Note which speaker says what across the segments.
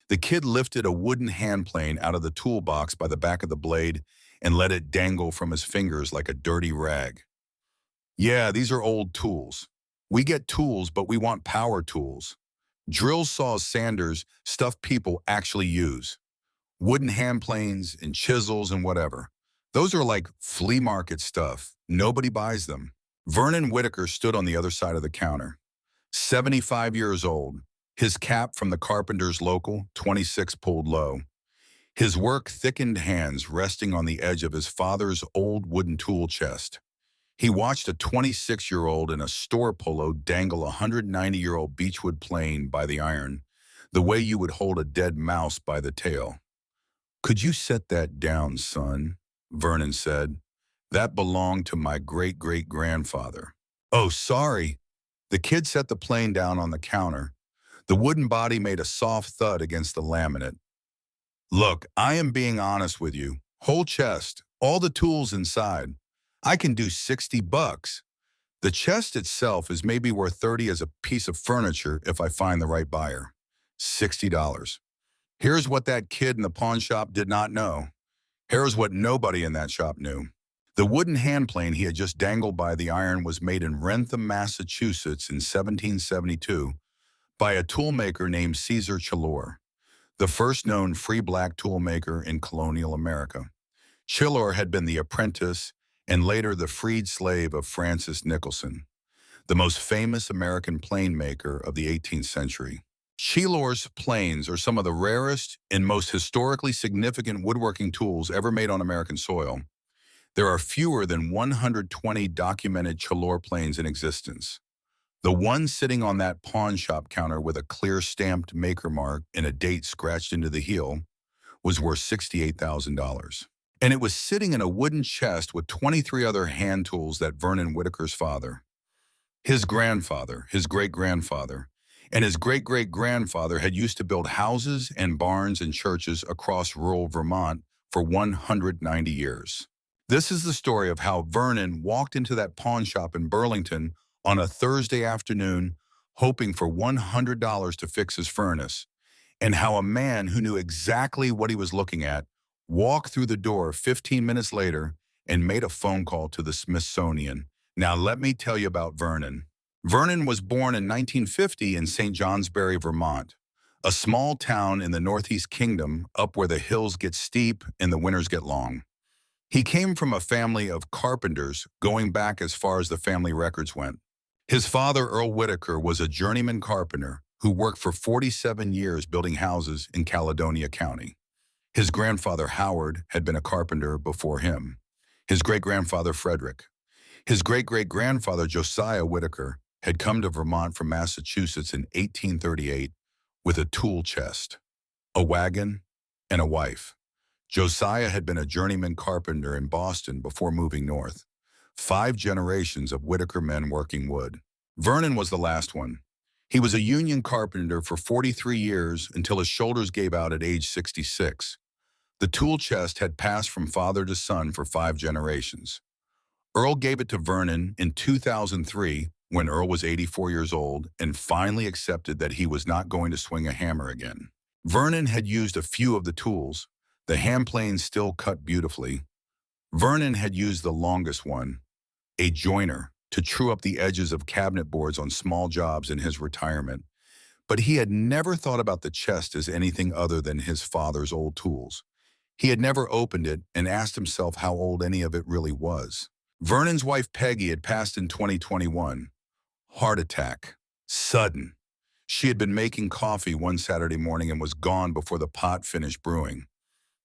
Speaker 1: The kid lifted a wooden hand plane out of the toolbox by the back of the blade and let it dangle from his fingers like a dirty rag. Yeah, these are old tools. We get tools, but we want power tools. Drill saws, sanders, stuff people actually use. Wooden hand planes and chisels and whatever. Those are like flea market stuff. Nobody buys them. Vernon Whitaker stood on the other side of the counter. 75 years old. His cap from the carpenter's local, 26 pulled low. His work-thickened hands resting on the edge of his father's old wooden tool chest. He watched a 26-year-old in a store polo dangle a 190-year-old beechwood plane by the iron, the way you would hold a dead mouse by the tail. "Could you set that down, son?" Vernon said. "That belonged to my great-great-grandfather." "Oh, sorry." The kid set the plane down on the counter. The wooden body made a soft thud against the laminate. "Look, I am being honest with you. Whole chest, all the tools inside. I can do $60. The chest itself is maybe worth 30 as a piece of furniture if I find the right buyer. $60. Here's what that kid in the pawn shop did not know. Here's what nobody in that shop knew. The wooden hand plane he had just dangled by the iron was made in Wrentham, Massachusetts in 1772 by a toolmaker named Caesar Chilor, the first known free black toolmaker in colonial America. Chilor had been the apprentice and later the freed slave of Francis Nicholson, the most famous American plane maker of the 18th century. Chilor's planes are some of the rarest and most historically significant woodworking tools ever made on American soil. There are fewer than 120 documented Chilor planes in existence. The one sitting on that pawn shop counter with a clear stamped maker mark and a date scratched into the heel was worth $68,000. And it was sitting in a wooden chest with 23 other hand tools that Vernon Whitaker's father, his grandfather, his great-grandfather, and his great-great-grandfather had used to build houses and barns and churches across rural Vermont for 190 years. This is the story of how Vernon walked into that pawn shop in Burlington on a Thursday afternoon hoping for $100 to fix his furnace, and how a man who knew exactly what he was looking at walked through the door 15 minutes later and made a phone call to the Smithsonian. Now let me tell you about Vernon. Vernon was born in 1950 in St. Johnsbury, Vermont, a small town in the Northeast Kingdom up where the hills get steep and the winters get long. He came from a family of carpenters going back as far as the family records went. His father, Earl Whitaker, was a journeyman carpenter who worked for 47 years building houses in Caledonia County. His grandfather, Howard, had been a carpenter before him. His great-grandfather, Frederick. His great-great-grandfather, Josiah Whitaker, had come to Vermont from Massachusetts in 1838 with a tool chest, a wagon, and a wife. Josiah had been a journeyman carpenter in Boston before moving north. 5 generations of Whitaker men working wood. Vernon was the last one. He was a union carpenter for 43 years until his shoulders gave out at age 66. The tool chest had passed from father to son for 5 generations. Earl gave it to Vernon in 2003 when Earl was 84 years old and finally accepted that he was not going to swing a hammer again. Vernon had used a few of the tools. The hand planes still cut beautifully. Vernon had used the longest one, a joiner, to true up the edges of cabinet boards on small jobs in his retirement. But he had never thought about the chest as anything other than his father's old tools. He had never opened it and asked himself how old any of it really was. Vernon's wife Peggy had passed in 2021. Heart attack. Sudden. She had been making coffee one Saturday morning and was gone before the pot finished brewing.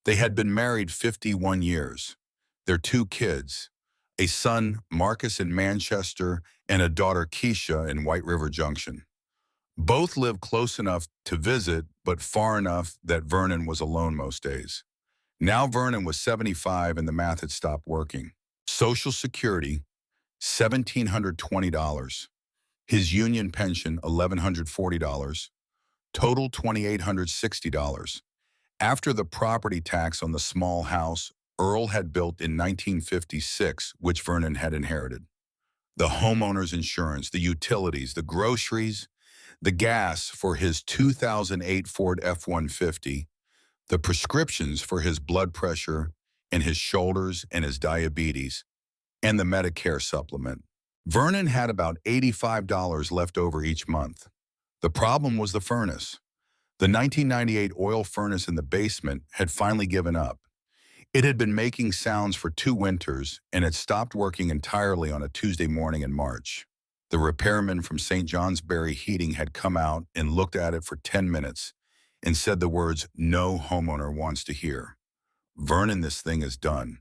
Speaker 1: They had been married 51 years. Their 2 kids, a son, Marcus, in Manchester, and a daughter, Keisha, in White River Junction. Both lived close enough to visit, but far enough that Vernon was alone most days. Now Vernon was 75 and the math had stopped working. Social Security, $1,720. His union pension, $1,140. Total, $2,860. After the property tax on the small house Earl had built in 1956, which Vernon had inherited. The homeowner's insurance, the utilities, the groceries, the gas for his 2008 Ford F-150, the prescriptions for his blood pressure and his shoulders and his diabetes, and the Medicare supplement. Vernon had about $85 left over each month. The problem was the furnace. The 1998 oil furnace in the basement had finally given up. It had been making sounds for 2 winters and had stopped working entirely on a Tuesday morning in March. The repairman from St. Johnsbury Heating had come out and looked at it for 10 minutes and said the words no homeowner wants to hear. Vernon, this thing is done.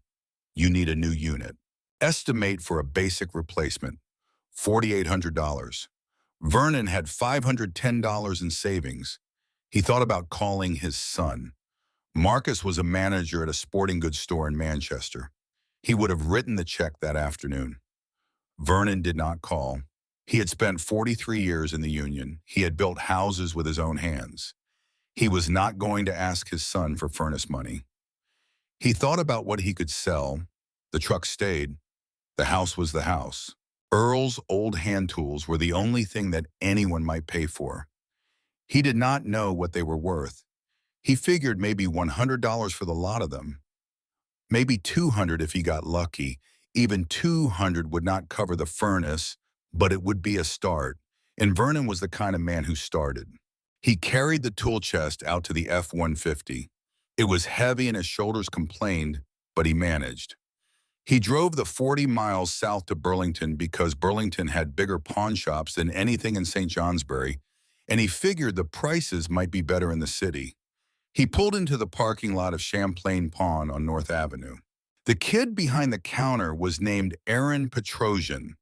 Speaker 1: You need a new unit. Estimate for a basic replacement, $4,800. Vernon had $510 in savings. He thought about calling his son. Marcus was a manager at a sporting goods store in Manchester. He would have written the check that afternoon. Vernon did not call. He had spent 43 years in the union. He had built houses with his own hands. He was not going to ask his son for furnace money. He thought about what he could sell. The truck stayed. The house was the house. Earl's old hand tools were the only thing that anyone might pay for. He did not know what they were worth. He figured maybe $100 for the lot of them. Maybe $200 if he got lucky. Even $200 would not cover the furnace, but it would be a start. And Vernon was the kind of man who started. He carried the tool chest out to the F-150. It was heavy and his shoulders complained, but he managed. He drove the 40 miles south to Burlington because Burlington had bigger pawn shops than anything in St. Johnsbury, and he figured the prices might be better in the city. He pulled into the parking lot of Champlain Pawn on North Avenue. The kid behind the counter was named Aaron Petrosian,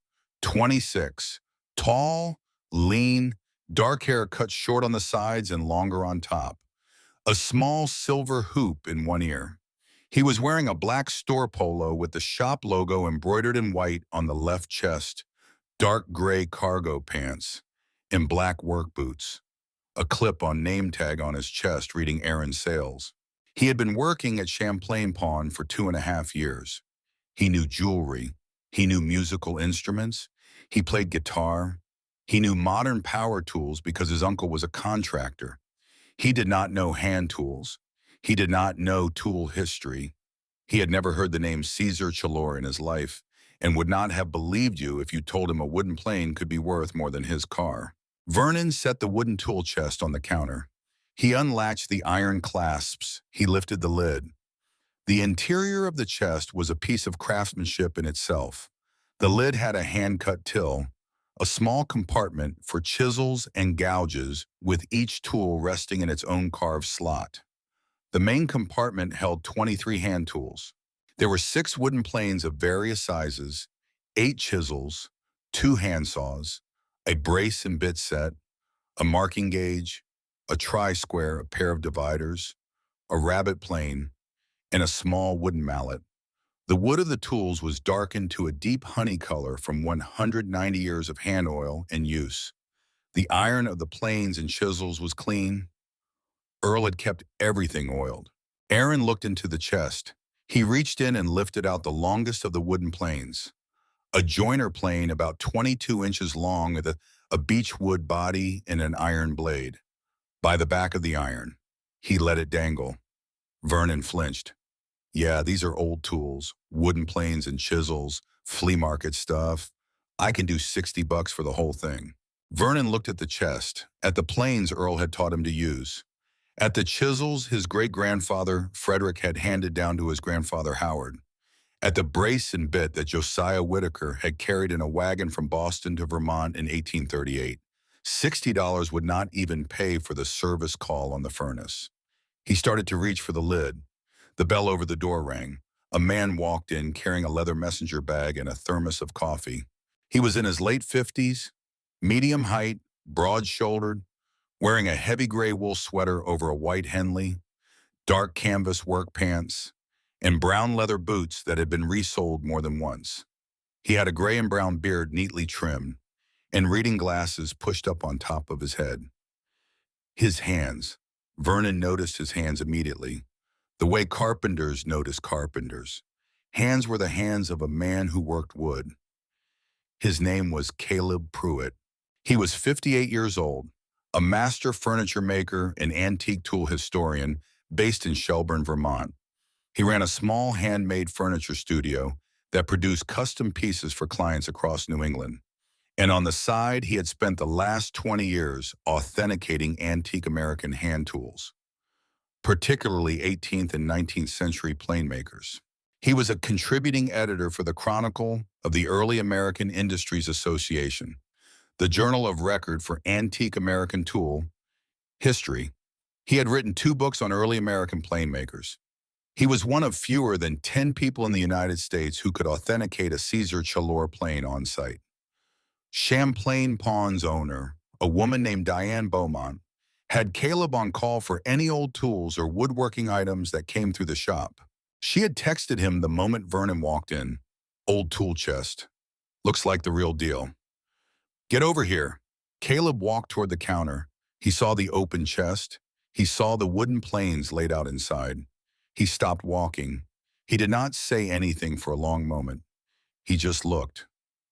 Speaker 1: 26, tall, lean, dark hair cut short on the sides and longer on top, a small silver hoop in one ear. He was wearing a black store polo with the shop logo embroidered in white on the left chest, dark gray cargo pants, and black work boots, a clip-on name tag on his chest reading Aaron Sales. He had been working at Champlain Pawn for 2.5 years. He knew jewelry. He knew musical instruments. He played guitar. He knew modern power tools because his uncle was a contractor. He did not know hand tools. He did not know tool history. He had never heard the name Caesar Chalor in his life and would not have believed you if you told him a wooden plane could be worth more than his car. Vernon set the wooden tool chest on the counter. He unlatched the iron clasps. He lifted the lid. The interior of the chest was a piece of craftsmanship in itself. The lid had a hand-cut till, a small compartment for chisels and gouges with each tool resting in its own carved slot. The main compartment held 23 hand tools. There were 6 wooden planes of various sizes, 8 chisels, 2 handsaws, a brace and bit set, a marking gauge, a tri-square, a pair of dividers, a rabbet plane, and a small wooden mallet. The wood of the tools was darkened to a deep honey color from 190 years of hand oil and use. The iron of the planes and chisels was clean. Earl had kept everything oiled. Aaron looked into the chest. He reached in and lifted out the longest of the wooden planes, a joiner plane about 22 inches long with a beechwood body and an iron blade. By the back of the iron, he let it dangle. Vernon flinched. Yeah, these are old tools, wooden planes and chisels, flea market stuff. I can do $60 for the whole thing. Vernon looked at the chest, at the planes Earl had taught him to use, at the chisels his great-grandfather Frederick had handed down to his grandfather Howard, at the brace and bit that Josiah Whitaker had carried in a wagon from Boston to Vermont in 1838. $60 would not even pay for the service call on the furnace. He started to reach for the lid. The bell over the door rang. A man walked in carrying a leather messenger bag and a thermos of coffee. He was in his late 50s, medium height, broad-shouldered, wearing a heavy gray wool sweater over a white Henley, dark canvas work pants, and brown leather boots that had been resoled more than once. He had a gray and brown beard neatly trimmed, and reading glasses pushed up on top of his head. His hands. Vernon noticed his hands immediately, the way carpenters notice carpenters. Hands were the hands of a man who worked wood. His name was Caleb Pruitt. He was 58 years old. a master furniture maker and antique tool historian based in Shelburne, Vermont. He ran a small handmade furniture studio that produced custom pieces for clients across New England. And on the side, he had spent the last 20 years authenticating antique American hand tools, particularly 18th and 19th century plane makers. He was a contributing editor for the Chronicle of the Early American Industries Association, the journal of record for antique American tool history. He had written 2 books on early American plane makers. He was one of fewer than 10 people in the United States who could authenticate a Caesar Chalor plane on site. Champlain Pawn's owner, a woman named Diane Beaumont, had Caleb on call for any old tools or woodworking items that came through the shop. She had texted him the moment Vernon walked in. "Old tool chest. Looks like the real deal. Get over here." Caleb walked toward the counter. He saw the open chest. He saw the wooden planes laid out inside. He stopped walking. He did not say anything for a long moment. He just looked.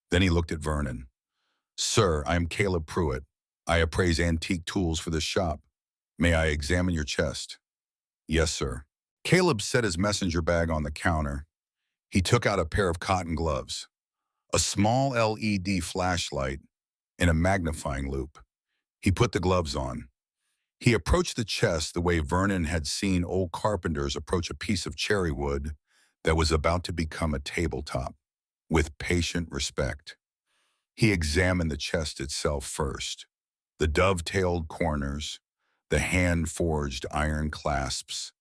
Speaker 1: Then he looked at Vernon. "Sir, I am Caleb Pruitt. I appraise antique tools for this shop. May I examine your chest?" "Yes, sir." Caleb set his messenger bag on the counter. He took out a pair of cotton gloves, a small LED flashlight, and a magnifying loop. He put the gloves on. He approached the chest the way Vernon had seen old carpenters approach a piece of cherry wood that was about to become a tabletop, with patient respect. He examined the chest itself first, the dovetailed corners, the hand-forged iron clasps,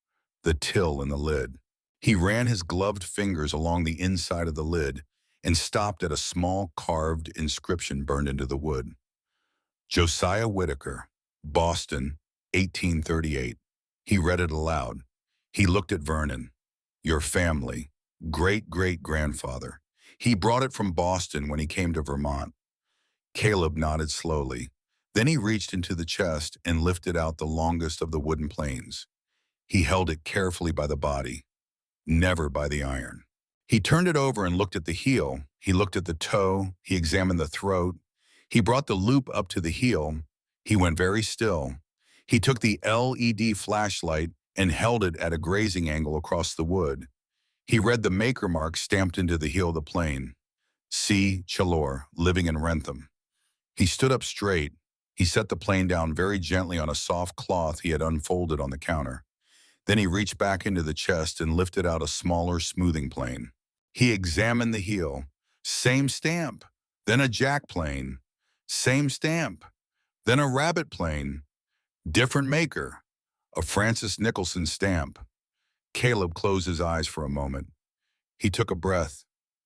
Speaker 1: the till in the lid. He ran his gloved fingers along the inside of the lid and stopped at a small carved inscription burned into the wood. "Josiah Whitaker, Boston, 1838. He read it aloud. He looked at Vernon. "Your family, great-great-grandfather. He brought it from Boston when he came to Vermont." Caleb nodded slowly. Then he reached into the chest and lifted out the longest of the wooden planes. He held it carefully by the body, never by the iron. He turned it over and looked at the heel. He looked at the toe. He examined the throat. He brought the loop up to the heel. He went very still. He took the LED flashlight and held it at a grazing angle across the wood. He read the maker mark stamped into the heel of the plane. C. Chalor, living in Wrentham. He stood up straight. He set the plane down very gently on a soft cloth he had unfolded on the counter. Then he reached back into the chest and lifted out a smaller smoothing plane. He examined the heel. Same stamp. Then a jack plane. Same stamp. Then a rabbit plane. Different maker. A Francis Nicholson stamp. Caleb closed his eyes for a moment. He took a breath.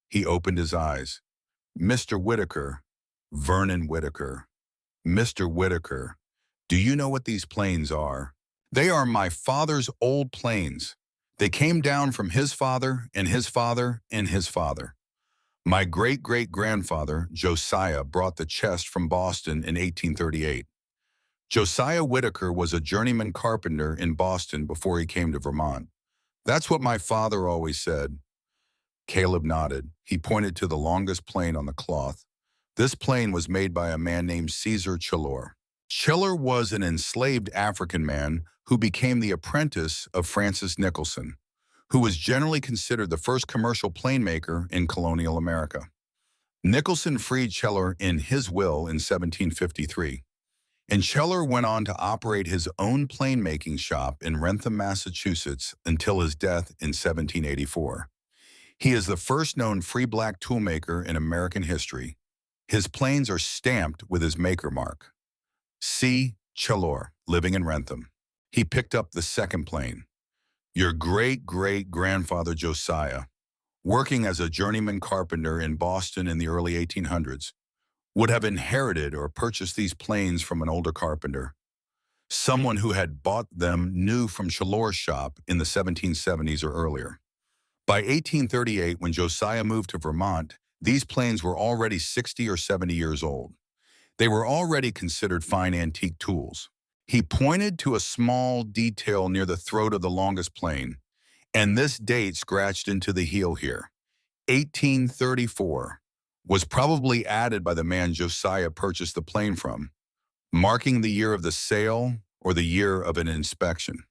Speaker 1: He opened his eyes. "Mr. Whitaker, Vernon Whitaker. Mr. Whitaker, do you know what these planes are? They are my father's old planes. They came down from his father and his father and his father. My great-great-grandfather, Josiah, brought the chest from Boston in 1838. Josiah Whitaker was a journeyman carpenter in Boston before he came to Vermont. That's what my father always said." Caleb nodded. He pointed to the longest plane on the cloth. This plane was made by a man named Caesar Chalor. Chalor was an enslaved African man who became the apprentice of Francis Nicholson, who was generally considered the first commercial plane maker in colonial America. Nicholson freed Chalor in his will in 1753, and Chalor went on to operate his own plane-making shop in Wrentham, Massachusetts until his death in 1784. He is the first known free black toolmaker in American history. His planes are stamped with his maker mark. C. Chalor, living in Wrentham. He picked up the second plane. "Your great-great-grandfather Josiah, working as a journeyman carpenter in Boston in the early 1800s, would have inherited or purchased these planes from an older carpenter, someone who had bought them new from Chalor's shop in the 1770s or earlier. By 1838, when Josiah moved to Vermont, these planes were already 60 or 70 years old. They were already considered fine antique tools. He pointed to a small detail near the throat of the longest plane, and this date scratched into the heel here. 1834 was probably added by the man Josiah purchased the plane from. marking the year of the sale or the year of an inspection.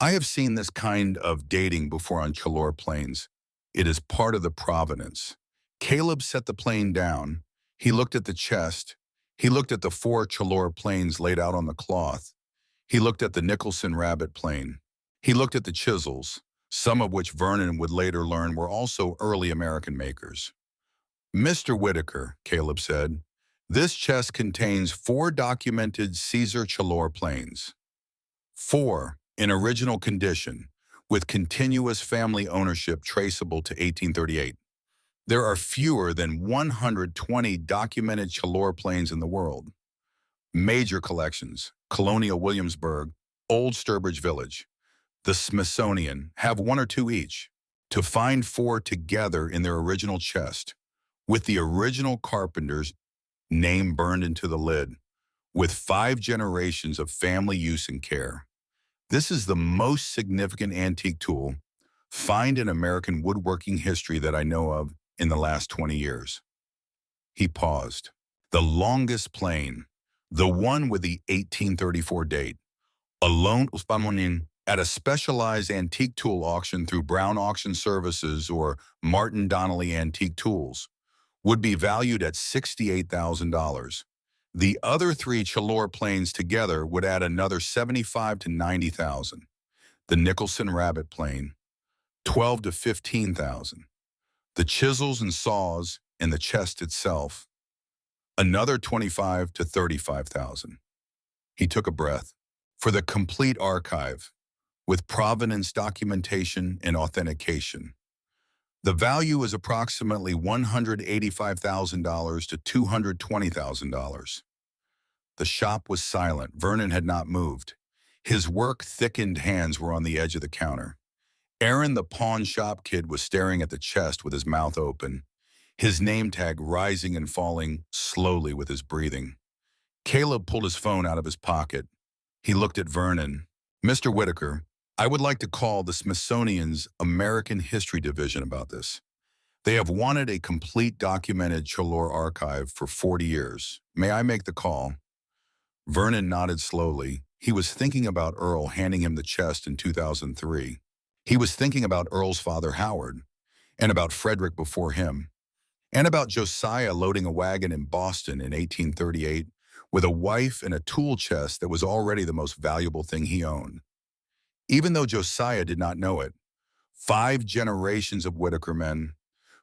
Speaker 1: I have seen this kind of dating before on Chalor planes. It is part of the provenance. Caleb set the plane down. He looked at the chest. He looked at the four Chalor planes laid out on the cloth. He looked at the Nicholson Rabbit plane. He looked at the chisels, some of which Vernon would later learn were also early American makers. Mr. Whitaker, Caleb said, this chest contains four documented Caesar Chalor planes. Four, in original condition, with continuous family ownership traceable to 1838. There are fewer than 120 documented Chalor planes in the world. Major collections, Colonial Williamsburg, Old Sturbridge Village, the Smithsonian have one or two each. To find four together in their original chest, with the original carpenter's name burned into the lid, with 5 generations of family use and care. This is the most significant antique tool find in American woodworking history that I know of in the last 20 years. He paused. The longest plane, the one with the 1834 date, alone at a specialized antique tool auction through Brown Auction Services or Martin Donnelly Antique Tools, would be valued at $68,000. The other 3 Chalor planes together would add another $75,000 to $90,000. The Nicholson Rabbit plane, $12,000 to $15,000. The chisels and saws and the chest itself, another $25,000 to $35,000. He took a breath. For the complete archive, with provenance documentation and authentication, the value is approximately $185,000 to $220,000. The shop was silent. Vernon had not moved. His work-thickened hands were on the edge of the counter. Aaron, the pawn shop kid, was staring at the chest with his mouth open, his name tag rising and falling slowly with his breathing. Caleb pulled his phone out of his pocket. He looked at Vernon. Mr. Whitaker, I would like to call the Smithsonian's American History Division about this. They have wanted a complete documented Chalor archive for 40 years. May I make the call? Vernon nodded slowly. He was thinking about Earl handing him the chest in 2003. He was thinking about Earl's father, Howard, and about Frederick before him, and about Josiah loading a wagon in Boston in 1838 with a wife and a tool chest that was already the most valuable thing he owned. Even though Josiah did not know it, 5 generations of Whitaker men,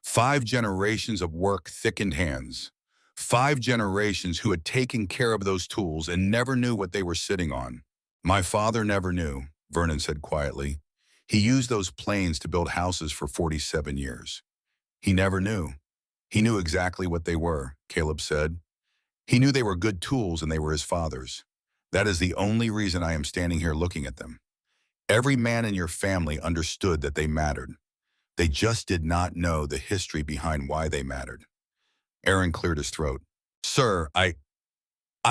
Speaker 1: 5 generations of work-thickened hands, 5 generations who had taken care of those tools and never knew what they were sitting on. My father never knew, Vernon said quietly. He used those planes to build houses for 47 years. He never knew. He knew exactly what they were, Caleb said. He knew they were good tools and they were his father's. That is the only reason I am standing here looking at them. Every man in your family understood that they mattered. They just did not know the history behind why they mattered. Aaron cleared his throat. Sir, I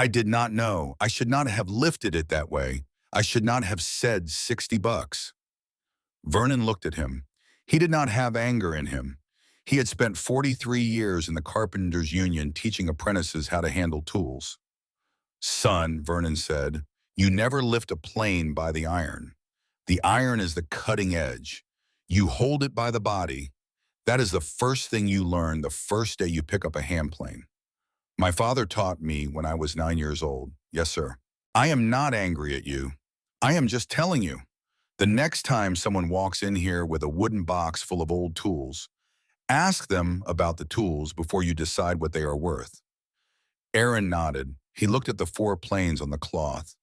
Speaker 1: did not know. I should not have lifted it that way. I should not have said $60. Vernon looked at him. He did not have anger in him. He had spent 43 years in the Carpenters Union teaching apprentices how to handle tools. Son, Vernon said, you never lift a plane by the iron. The iron is the cutting edge. You hold it by the body. That is the first thing you learn the first day you pick up a hand plane. My father taught me when I was 9 years old. Yes, sir. I am not angry at you. I am just telling you. The next time someone walks in here with a wooden box full of old tools, ask them about the tools before you decide what they are worth. Aaron nodded. He looked at the 4 planes on the cloth,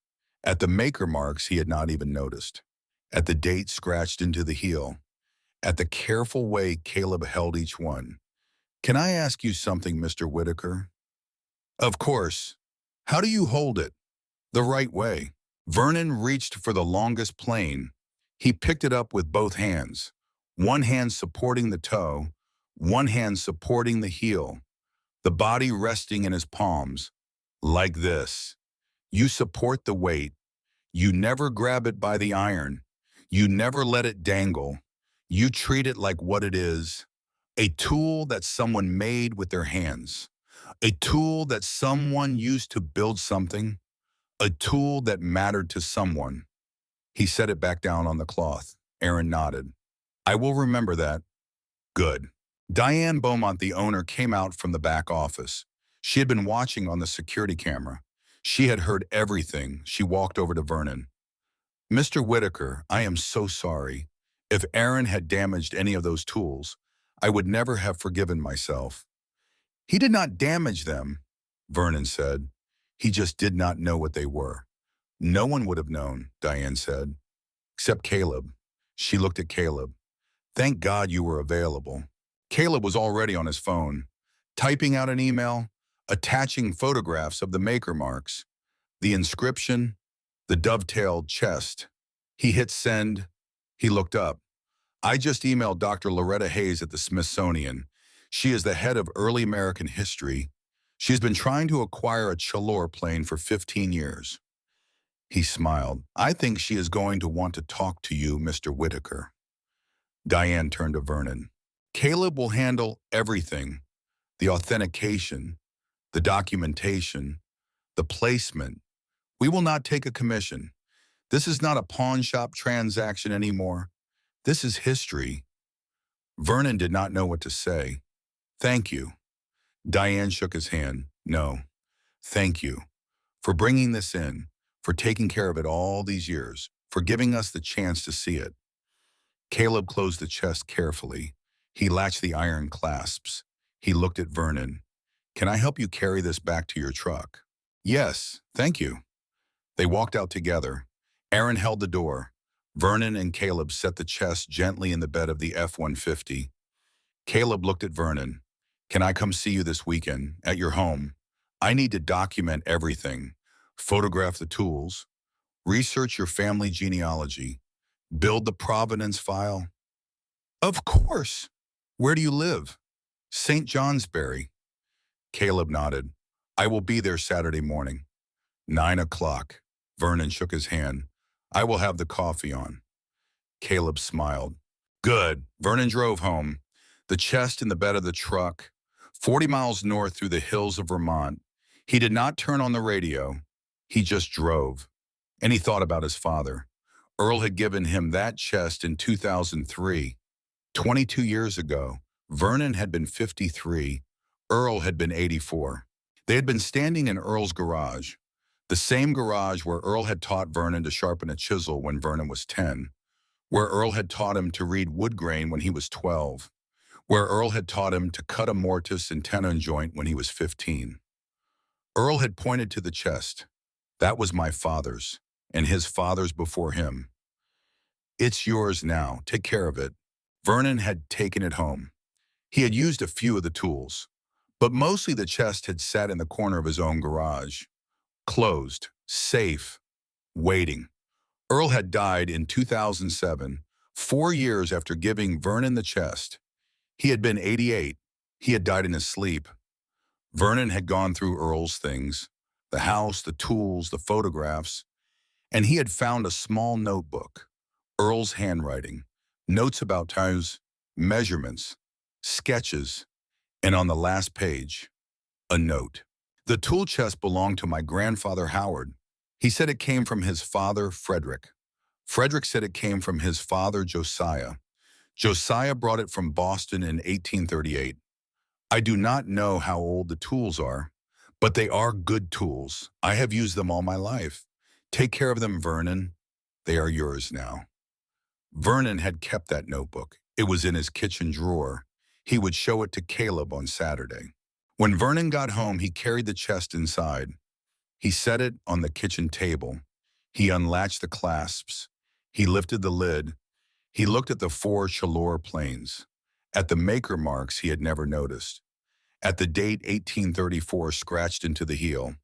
Speaker 1: at the maker marks he had not even noticed, at the date scratched into the heel, at the careful way Caleb held each one. Can I ask you something, Mr. Whitaker? Of course. How do you hold it? The right way. Vernon reached for the longest plane. He picked it up with both hands, one hand supporting the toe, one hand supporting the heel, the body resting in his palms, like this. You support the weight. You never grab it by the iron. You never let it dangle. You treat it like what it is, a tool that someone made with their hands. A tool that someone used to build something, a tool that mattered to someone. He set it back down on the cloth. Aaron nodded. I will remember that. Good. Diane Beaumont, the owner, came out from the back office. She had been watching on the security camera. She had heard everything. She walked over to Vernon. Mr. Whitaker, I am so sorry. If Aaron had damaged any of those tools, I would never have forgiven myself. He did not damage them, Vernon said. He just did not know what they were. No one would have known, Diane said, except Caleb. She looked at Caleb. Thank God you were available. Caleb was already on his phone, typing out an email, attaching photographs of the maker marks, the inscription, the dovetailed chest. He hit send. He looked up. I just emailed Dr. Loretta Hayes at the Smithsonian. She is the head of early American history. She's been trying to acquire a Chalor plane for 15 years. He smiled. I think she is going to want to talk to you, Mr. Whitaker. Diane turned to Vernon. Caleb will handle everything. The authentication, the documentation, the placement. We will not take a commission. This is not a pawn shop transaction anymore. This is history. Vernon did not know what to say. Thank you. Diane shook his hand. No, thank you for bringing this in, for taking care of it all these years, for giving us the chance to see it. Caleb closed the chest carefully. He latched the iron clasps. He looked at Vernon. Can I help you carry this back to your truck? Yes, thank you. They walked out together. Aaron held the door. Vernon and Caleb set the chest gently in the bed of the F-150. Caleb looked at Vernon. Can I come see you this weekend, at your home? I need to document everything. Photograph the tools. Research your family genealogy. Build the provenance file. Of course. Where do you live? St. Johnsbury. Caleb nodded. I will be there Saturday morning. 9 o'clock. Vernon shook his hand. I will have the coffee on. Caleb smiled. Good. Vernon drove home. The chest in the bed of the truck, 40 miles north through the hills of Vermont. He did not turn on the radio. He just drove. And he thought about his father. Earl had given him that chest in 2003. 22 years ago, Vernon had been 53. Earl had been 84. They had been standing in Earl's garage, the same garage where Earl had taught Vernon to sharpen a chisel when Vernon was 10, where Earl had taught him to read wood grain when he was 12, where Earl had taught him to cut a mortise and tenon joint when he was 15. Earl had pointed to the chest. That was my father's, and his father's before him. It's yours now. Take care of it. Vernon had taken it home. He had used a few of the tools, but mostly the chest had sat in the corner of his own garage. Closed, safe, waiting. Earl had died in 2007, 4 years after giving Vernon the chest. He had been 88. He had died in his sleep. Vernon had gone through Earl's things, the house, the tools, the photographs, and he had found a small notebook, Earl's handwriting, notes about times, measurements, sketches, and on the last page, a note. The tool chest belonged to my grandfather Howard. He said it came from his father, Frederick. Frederick said it came from his father, Josiah. Josiah brought it from Boston in 1838. I do not know how old the tools are, but they are good tools. I have used them all my life. Take care of them, Vernon. They are yours now. Vernon had kept that notebook. It was in his kitchen drawer. He would show it to Caleb on Saturday. When Vernon got home, he carried the chest inside. He set it on the kitchen table. He unlatched the clasps. He lifted the lid. He looked at the 4 Chalor planes, at the maker marks he had never noticed, at the date 1834 scratched into the heel,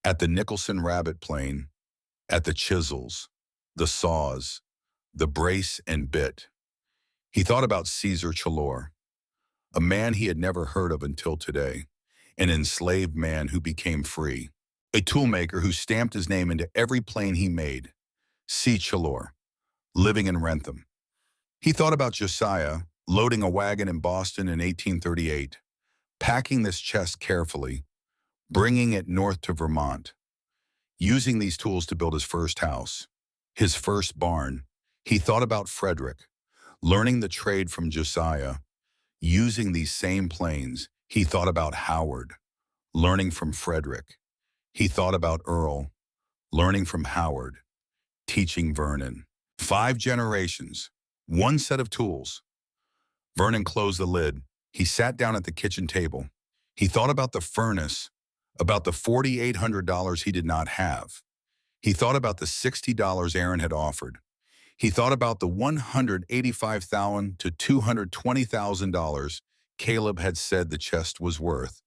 Speaker 1: at the Nicholson rabbit plane, at the chisels, the saws, the brace and bit. He thought about Caesar Chalor, a man he had never heard of until today, an enslaved man who became free, a toolmaker who stamped his name into every plane he made, C. Chalor, living in Wrentham. He thought about Josiah, loading a wagon in Boston in 1838, packing this chest carefully, bringing it north to Vermont, using these tools to build his first house, his first barn. He thought about Frederick, learning the trade from Josiah, using these same planes. He thought about Howard, learning from Frederick. He thought about Earl, learning from Howard, teaching Vernon. 5 generations, one set of tools. Vernon closed the lid. He sat down at the kitchen table. He thought about the furnace, about the $4,800 he did not have. He thought about the $60 Aaron had offered. He thought about the $185,000 to $220,000 Caleb had said the chest was worth.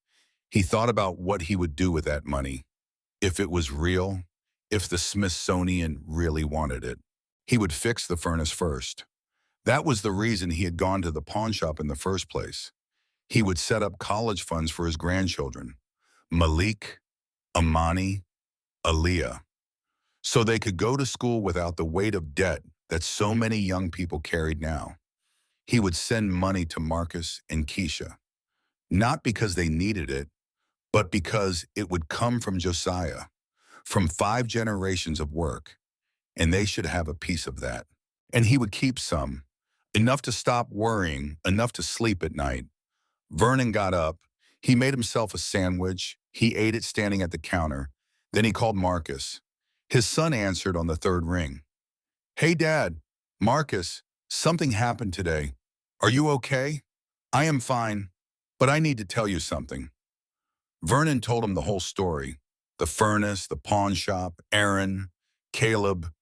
Speaker 1: He thought about what he would do with that money. If it was real, if the Smithsonian really wanted it. He would fix the furnace first. That was the reason he had gone to the pawn shop in the first place. He would set up college funds for his grandchildren, Malik, Amani, Aaliyah, so they could go to school without the weight of debt that so many young people carried now. He would send money to Marcus and Keisha, not because they needed it, but because it would come from Josiah, from 5 generations of work, and they should have a piece of that. And he would keep some, enough to stop worrying, enough to sleep at night. Vernon got up. He made himself a sandwich. He ate it standing at the counter. Then he called Marcus. His son answered on the 3rd ring. "Hey, Dad." "Marcus, something happened today. Are you okay?" "I am fine, but I need to tell you something." Vernon told him the whole story. The furnace, the pawn shop, Aaron, Caleb,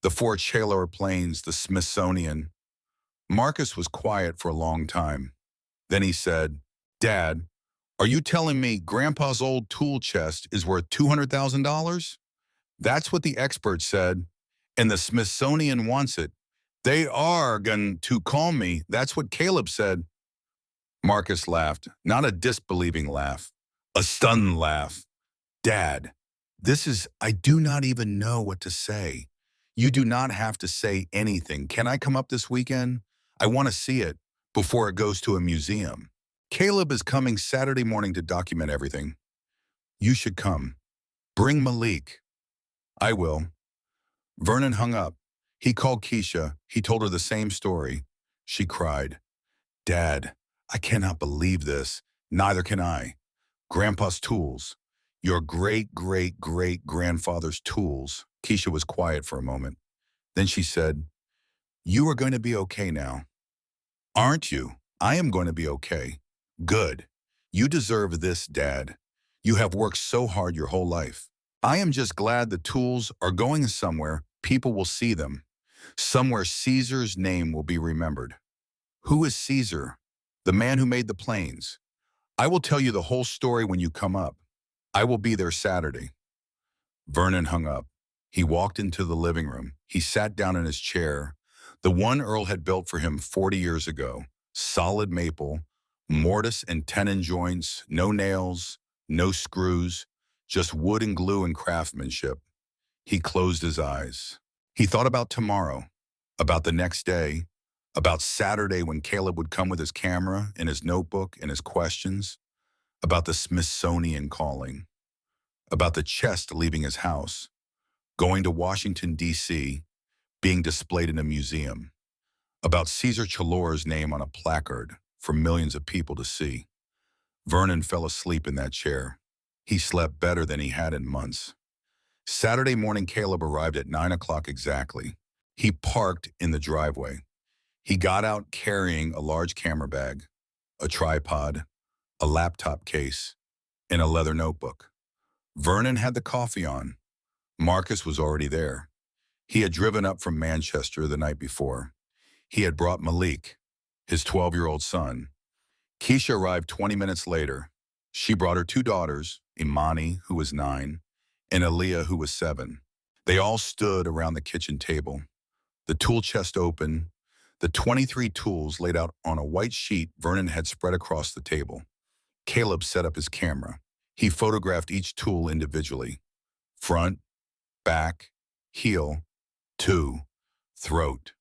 Speaker 1: the 4 Chalor planes, the Smithsonian. Marcus was quiet for a long time. Then he said, "Dad, are you telling me Grandpa's old tool chest is worth $200,000? That's what the experts said, and the Smithsonian wants it. They are going to call me. That's what Caleb said." Marcus laughed, not a disbelieving laugh, a stunned laugh. "Dad, I do not even know what to say." "You do not have to say anything. Can I come up this weekend? I want to see it before it goes to a museum." "Caleb is coming Saturday morning to document everything." "You should come. Bring Malik." "I will." Vernon hung up. He called Keisha. He told her the same story. She cried. "Dad, I cannot believe this. Neither can I. Grandpa's tools. Your great-great-great-grandfather's tools." Keisha was quiet for a moment. Then she said, "You are going to be okay now." "Aren't you? I am going to be okay." "Good. You deserve this, Dad. You have worked so hard your whole life. I am just glad the tools are going somewhere. People will see them. Somewhere Caesar's name will be remembered." "Who is Caesar?" "The man who made the planes. I will tell you the whole story when you come up. I will be there Saturday." Vernon hung up. He walked into the living room. He sat down in his chair, the one Earl had built for him 40 years ago. Solid maple, mortise and tenon joints, no nails, no screws, just wood and glue and craftsmanship. He closed his eyes. He thought about tomorrow, about the next day, about Saturday when Caleb would come with his camera and his notebook and his questions, about the Smithsonian calling, about the chest leaving his house, going to Washington, D.C., being displayed in a museum, about Caesar Chalor's name on a placard for millions of people to see. Vernon fell asleep in that chair. He slept better than he had in months. Saturday morning, Caleb arrived at 9 o'clock exactly. He parked in the driveway. He got out carrying a large camera bag, a tripod, a laptop case, and a leather notebook. Vernon had the coffee on. Marcus was already there. He had driven up from Manchester the night before. He had brought Malik, his 12-year-old son. Keisha arrived 20 minutes later. She brought her 2 daughters, Imani, who was 9, and Aaliyah, who was 7. They all stood around the kitchen table. The tool chest open, the 23 tools laid out on a white sheet Vernon had spread across the table. Caleb set up his camera. He photographed each tool individually. Front, back, heel, 2, throat,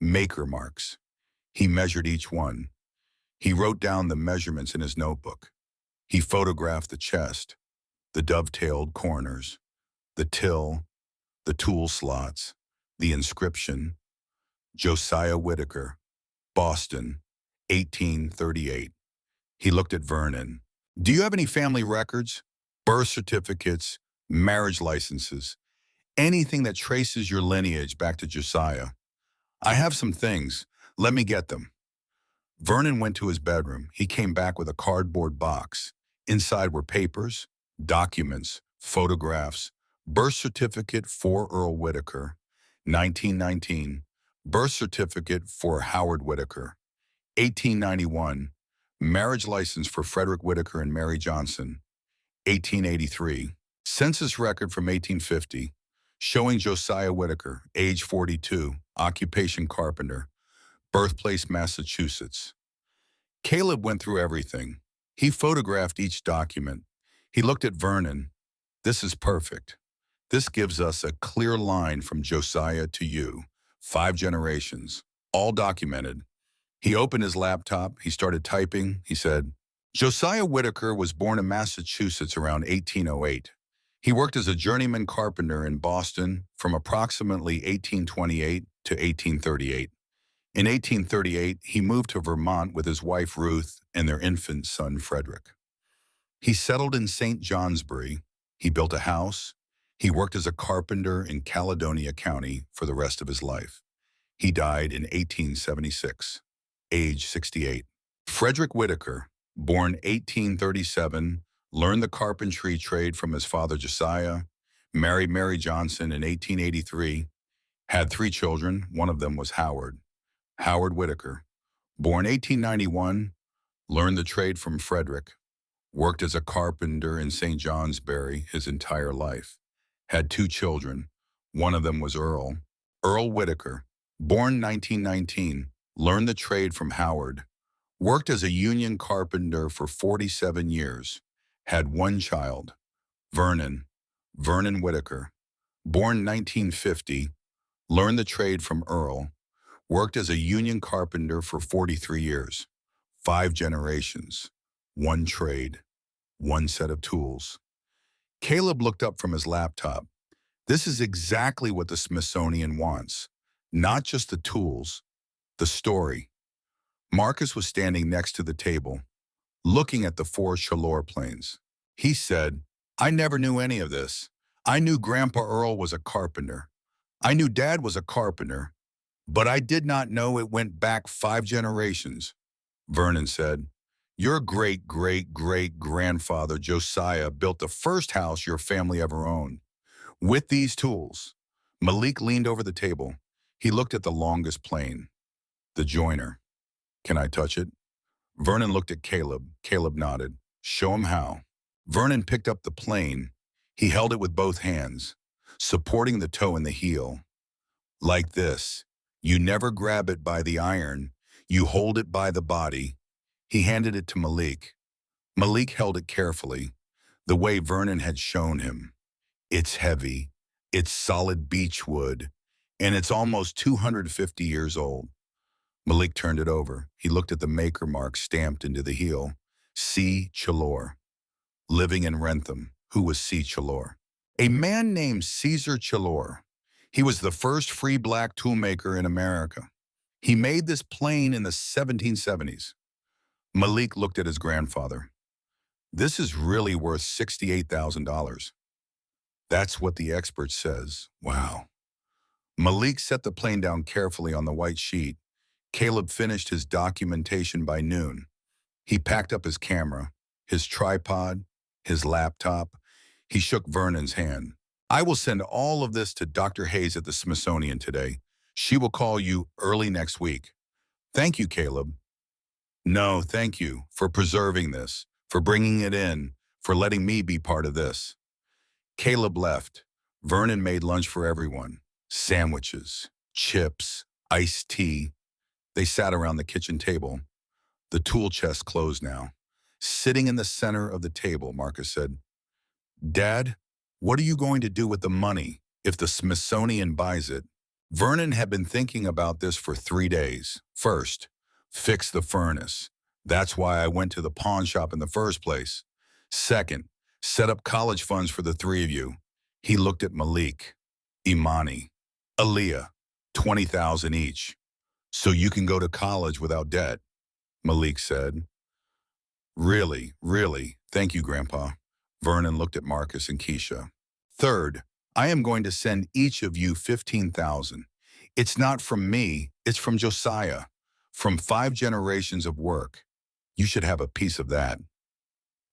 Speaker 1: maker marks. He measured each one. He wrote down the measurements in his notebook. He photographed the chest, the dovetailed corners, the till, the tool slots, the inscription, Josiah Whitaker, Boston, 1838. He looked at Vernon. Do you have any family records? Birth certificates, marriage licenses, anything that traces your lineage back to Josiah? I have some things. Let me get them. Vernon went to his bedroom. He came back with a cardboard box. Inside were papers, documents, photographs, birth certificate for Earl Whitaker, 1919, birth certificate for Howard Whitaker, 1891, marriage license for Frederick Whitaker and Mary Johnson, 1883, census record from 1850, showing Josiah Whitaker, age 42, occupation carpenter, birthplace Massachusetts. Caleb went through everything. He photographed each document. He looked at Vernon. This is perfect. This gives us a clear line from Josiah to you. 5 generations, all documented. He opened his laptop. He started typing. He said, Josiah Whitaker was born in Massachusetts around 1808. He worked as a journeyman carpenter in Boston from approximately 1828 to 1838. In 1838, he moved to Vermont with his wife Ruth and their infant son Frederick. He settled in St. Johnsbury. He built a house. He worked as a carpenter in Caledonia County for the rest of his life. He died in 1876, age 68. Frederick Whitaker, born 1837, learned the carpentry trade from his father Josiah, married Mary Johnson in 1883, had 3 children. One of them was Howard. Howard Whitaker, born 1891, learned the trade from Frederick, worked as a carpenter in St. Johnsbury his entire life, had 2 children. One of them was Earl. Earl Whitaker, born 1919, learned the trade from Howard, worked as a union carpenter for 47 years, had 1 child, Vernon Whitaker, born 1950, learned the trade from Earl, worked as a union carpenter for 43 years, 5 generations, 1 trade, 1 set of tools. Caleb looked up from his laptop. This is exactly what the Smithsonian wants. Not just the tools, the story. Marcus was standing next to the table, looking at the 4 Chaleur planes. He said, I never knew any of this. I knew Grandpa Earl was a carpenter. I knew Dad was a carpenter, but I did not know it went back 5 generations. Vernon said, your great-great-great-grandfather Josiah built the first house your family ever owned. With these tools. Malik leaned over the table. He looked at the longest plane, the joiner. Can I touch it? Vernon looked at Caleb. Caleb nodded. Show him how. Vernon picked up the plane. He held it with both hands, supporting the toe and the heel. Like this. You never grab it by the iron. You hold it by the body. He handed it to Malik. Malik held it carefully, the way Vernon had shown him. It's heavy. It's solid beech wood, and it's almost 250 years old. Malik turned it over. He looked at the maker mark stamped into the heel. C. Chaleur. Living in Wrentham. Who was C. Chaleur? A man named Caesar Chaleur. He was the first free black toolmaker in America. He made this plane in the 1770s. Malik looked at his grandfather. This is really worth $68,000. That's what the expert says. Wow. Malik set the plane down carefully on the white sheet. Caleb finished his documentation by noon. He packed up his camera, his tripod, his laptop. He shook Vernon's hand. I will send all of this to Dr. Hayes at the Smithsonian today. She will call you early next week. Thank you, Caleb. No, thank you for preserving this, for bringing it in, for letting me be part of this. Caleb left. Vernon made lunch for everyone. Sandwiches, chips, iced tea. They sat around the kitchen table. The tool chest closed now. Sitting in the center of the table, Marcus said, Dad, what are you going to do with the money if the Smithsonian buys it? Vernon had been thinking about this for 3 days. First, fix the furnace. That's why I went to the pawn shop in the first place. Second, set up college funds for the three of you. He looked at Malik, Imani, Aaliyah, 20,000 each. So you can go to college without debt, Malik said. Really, really, thank you, Grandpa. Vernon looked at Marcus and Keisha. Third, I am going to send each of you 15,000. It's not from me, it's from Josiah, from 5 generations of work. You should have a piece of that.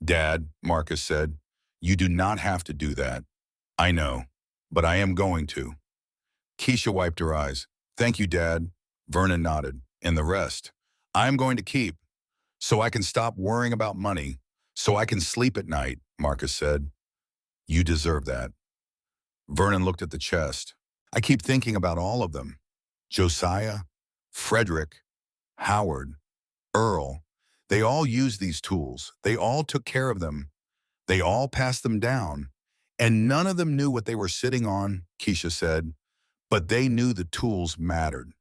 Speaker 1: Dad, Marcus said, you do not have to do that. I know, but I am going to. Keisha wiped her eyes. Thank you, Dad. Vernon nodded. And the rest, I am going to keep, so I can stop worrying about money, so I can sleep at night, Marcus said. You deserve that. Vernon looked at the chest. I keep thinking about all of them. Josiah, Frederick, Howard, Earl. They all used these tools. They all took care of them. They all passed them down. And none of them knew what they were sitting on, Keisha said, but they knew the tools mattered.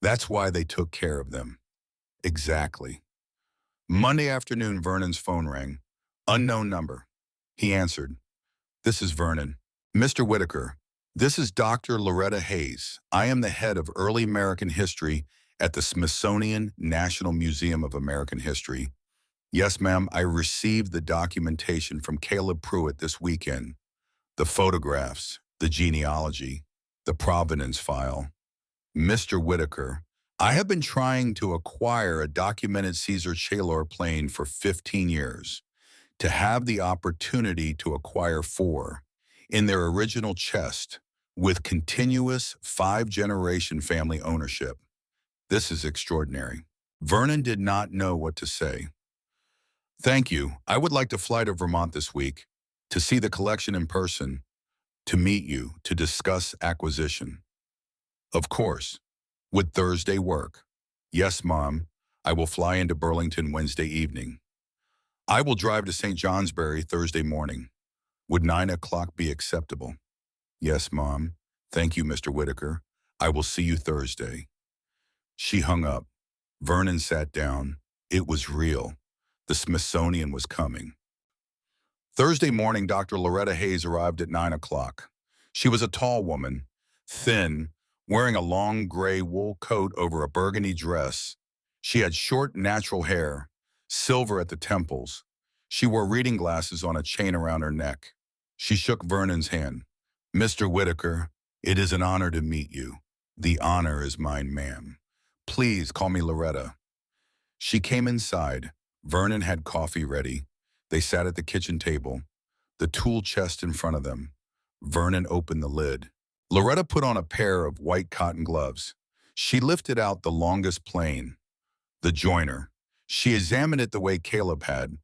Speaker 1: That's why they took care of them. Exactly. Monday afternoon, Vernon's phone rang. Unknown number. He answered. This is Vernon. Mr. Whitaker, this is Dr. Loretta Hayes. I am the head of early American history at the Smithsonian National Museum of American History. Yes, ma'am, I received the documentation from Caleb Pruitt this weekend. The photographs, the genealogy, the provenance file. Mr. Whitaker, I have been trying to acquire a documented Caesar Chalor plane for 15 years. To have the opportunity to acquire 4 in their original chest with continuous 5-generation family ownership. This is extraordinary. Vernon did not know what to say. Thank you. I would like to fly to Vermont this week to see the collection in person, to meet you, to discuss acquisition. Of course. Would Thursday work? Yes, Mom. I will fly into Burlington Wednesday evening. I will drive to St. Johnsbury Thursday morning. Would 9 o'clock be acceptable? Yes, Mom. Thank you, Mr. Whitaker. I will see you Thursday. She hung up. Vernon sat down. It was real. The Smithsonian was coming. Thursday morning, Dr. Loretta Hayes arrived at 9 o'clock. She was a tall woman, thin, wearing a long gray wool coat over a burgundy dress. She had short, natural hair, silver at the temples. She wore reading glasses on a chain around her neck. She shook Vernon's hand. Mr. Whitaker, it is an honor to meet you. The honor is mine, ma'am. Please call me Loretta. She came inside. Vernon had coffee ready. They sat at the kitchen table, the tool chest in front of them. Vernon opened the lid. Loretta put on a pair of white cotton gloves. She lifted out the longest plane, the joiner. She examined it the way Caleb had,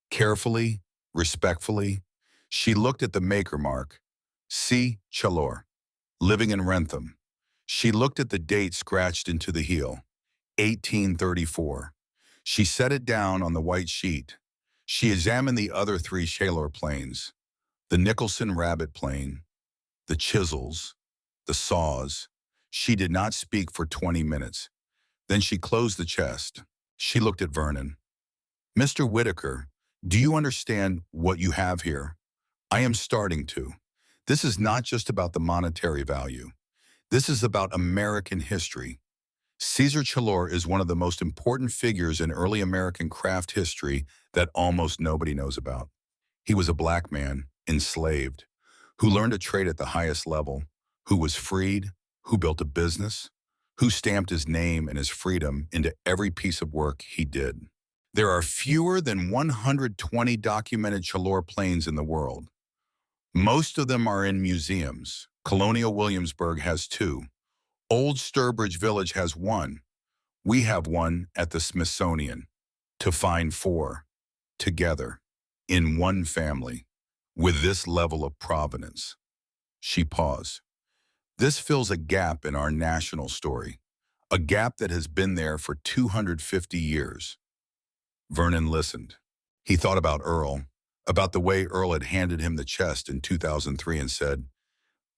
Speaker 1: carefully, respectfully. She looked at the maker mark, C. Chalor, living in Wrentham. She looked at the date scratched into the heel, 1834. She set it down on the white sheet. She examined the other 3 Chalor planes, the Nicholson Rabbit plane, the chisels, the saws. She did not speak for 20 minutes. Then she closed the chest. She looked at Vernon. Mr. Whitaker, do you understand what you have here? I am starting to. This is not just about the monetary value. This is about American history. Caesar Chalor is one of the most important figures in early American craft history that almost nobody knows about. He was a black man, enslaved, who learned a trade at the highest level, who was freed, who built a business, who stamped his name and his freedom into every piece of work he did. There are fewer than 120 documented Chalor planes in the world. Most of them are in museums. Colonial Williamsburg has 2. Old Sturbridge Village has 1. We have one at the Smithsonian. To find 4, together, in one family, with this level of provenance. She paused. This fills a gap in our national story, a gap that has been there for 250 years. Vernon listened. He thought about Earl, about the way Earl had handed him the chest in 2003 and said,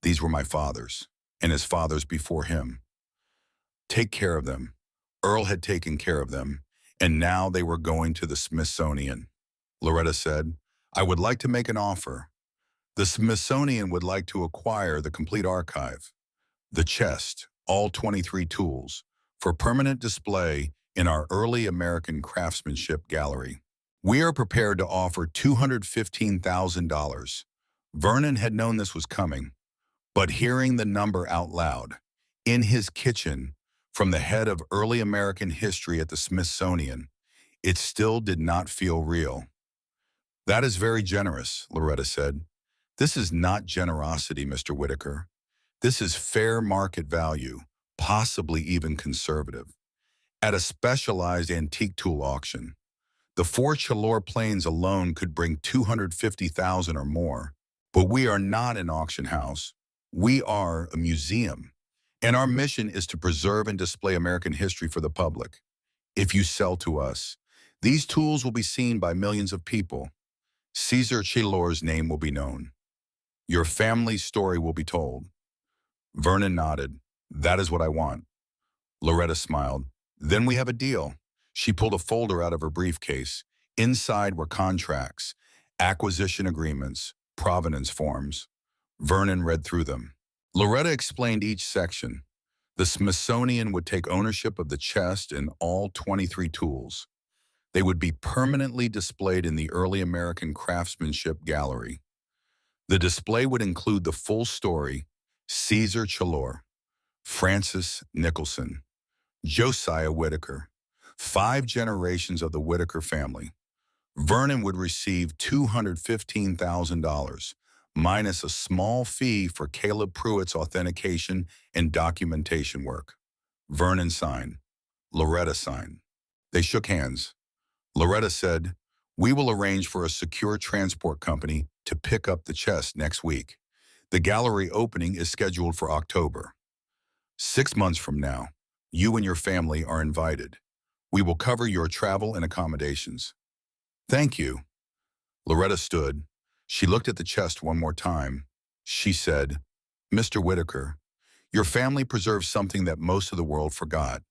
Speaker 1: "These were my father's, and his father's before him. Take care of them." Earl had taken care of them, and now they were going to the Smithsonian. Loretta said, I would like to make an offer. The Smithsonian would like to acquire the complete archive, the chest, all 23 tools, for permanent display in our early American craftsmanship gallery. We are prepared to offer $215,000. Vernon had known this was coming, but hearing the number out loud, in his kitchen, from the head of early American history at the Smithsonian, it still did not feel real. That is very generous, Loretta said. This is not generosity, Mr. Whitaker. This is fair market value, possibly even conservative. At a specialized antique tool auction, the four Chalor planes alone could bring 250,000 or more. But we are not an auction house. We are a museum. And our mission is to preserve and display American history for the public. If you sell to us, these tools will be seen by millions of people. Caesar Chalor's name will be known. Your family's story will be told. Vernon nodded. That is what I want. Loretta smiled. Then we have a deal. She pulled a folder out of her briefcase. Inside were contracts, acquisition agreements, provenance forms. Vernon read through them. Loretta explained each section. The Smithsonian would take ownership of the chest and all 23 tools. They would be permanently displayed in the early American craftsmanship gallery. The display would include the full story: Caesar Chalor, Francis Nicholson, Josiah Whitaker, 5 generations of the Whitaker family. Vernon would receive $215,000, minus a small fee for Caleb Pruitt's authentication and documentation work. Vernon signed. Loretta signed. They shook hands. Loretta said, "We will arrange for a secure transport company to pick up the chest next week. The gallery opening is scheduled for October. 6 months from now, you and your family are invited. We will cover your travel and accommodations." "Thank you." Loretta stood. She looked at the chest one more time. She said, "Mr. Whitaker, your family preserved something that most of the world forgot.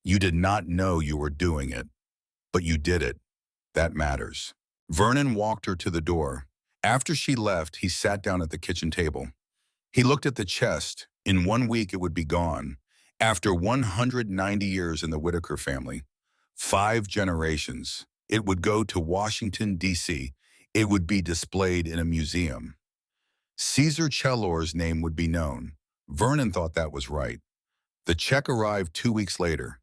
Speaker 1: You did not know you were doing it, but you did it. That matters." Vernon walked her to the door. After she left, he sat down at the kitchen table. He looked at the chest. In 1 week, it would be gone. After 190 years in the Whitaker family, 5 generations, it would go to Washington, D.C. It would be displayed in a museum. Caesar Chalor's name would be known. Vernon thought that was right. The check arrived 2 weeks later,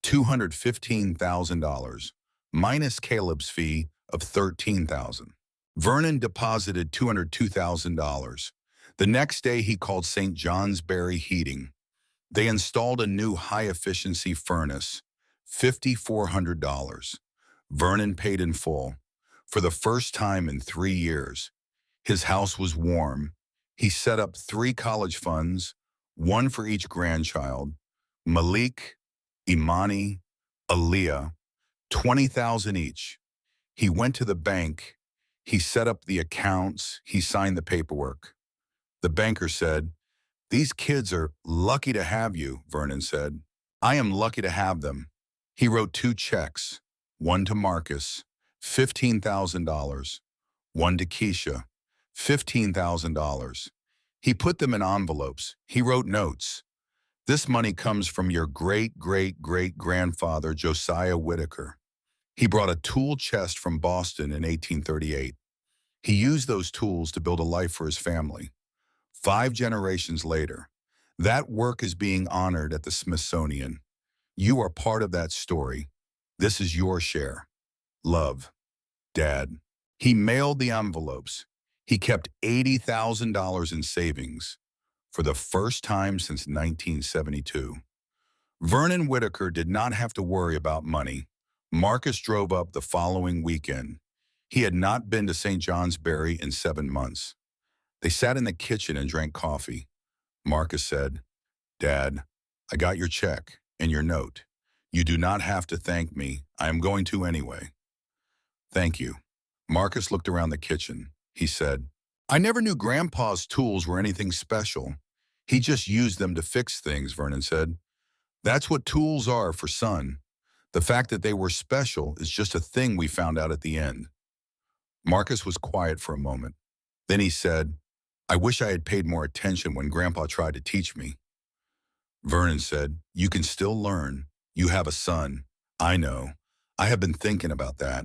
Speaker 1: $215,000, minus Caleb's fee of $13,000. Vernon deposited $202,000. The next day, he called St. Johnsbury Heating. They installed a new high-efficiency furnace, $5,400. Vernon paid in full. For the first time in 3 years, his house was warm. He set up 3 college funds, 1 for each grandchild: Malik, Imani, Aaliyah, 20,000 each. He went to the bank. He set up the accounts. He signed the paperwork. The banker said, "These kids are lucky to have you," Vernon said. "I am lucky to have them." He wrote 2 checks, one to Marcus, $15,000, one to Keisha, $15,000. He put them in envelopes. He wrote notes. "This money comes from your great-great-great-grandfather, Josiah Whitaker. He brought a tool chest from Boston in 1838. He used those tools to build a life for his family. 5 generations later, that work is being honored at the Smithsonian. You are part of that story. This is your share. Love, Dad." He mailed the envelopes. He kept $80,000 in savings for the first time since 1972. Vernon Whitaker did not have to worry about money. Marcus drove up the following weekend. He had not been to St. Johnsbury in 7 months. They sat in the kitchen and drank coffee. Marcus said, "Dad, I got your check and your note. You do not have to thank me. I am going to anyway." "Thank you." Marcus looked around the kitchen. He said, "I never knew Grandpa's tools were anything special. He just used them to fix things," Vernon said. "That's what tools are for son. The fact that they were special is just a thing we found out at the end." Marcus was quiet for a moment. Then he said, I wish I had paid more attention when Grandpa tried to teach me. Vernon said, you can still learn. You have a son. I know. I have been thinking about that.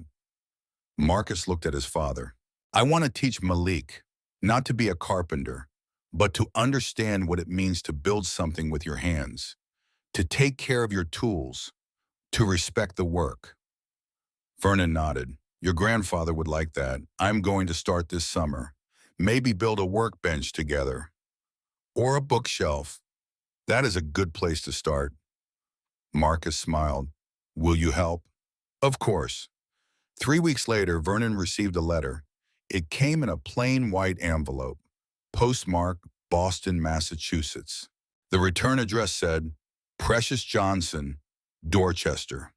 Speaker 1: Marcus looked at his father. I want to teach Malik, not to be a carpenter, but to understand what it means to build something with your hands, to take care of your tools, to respect the work. Vernon nodded. Your grandfather would like that. I'm going to start this summer. Maybe build a workbench together. Or a bookshelf. That is a good place to start. Marcus smiled. Will you help? Of course. 3 weeks later, Vernon received a letter. It came in a plain white envelope, postmarked Boston, Massachusetts. The return address said, Precious Johnson, Dorchester.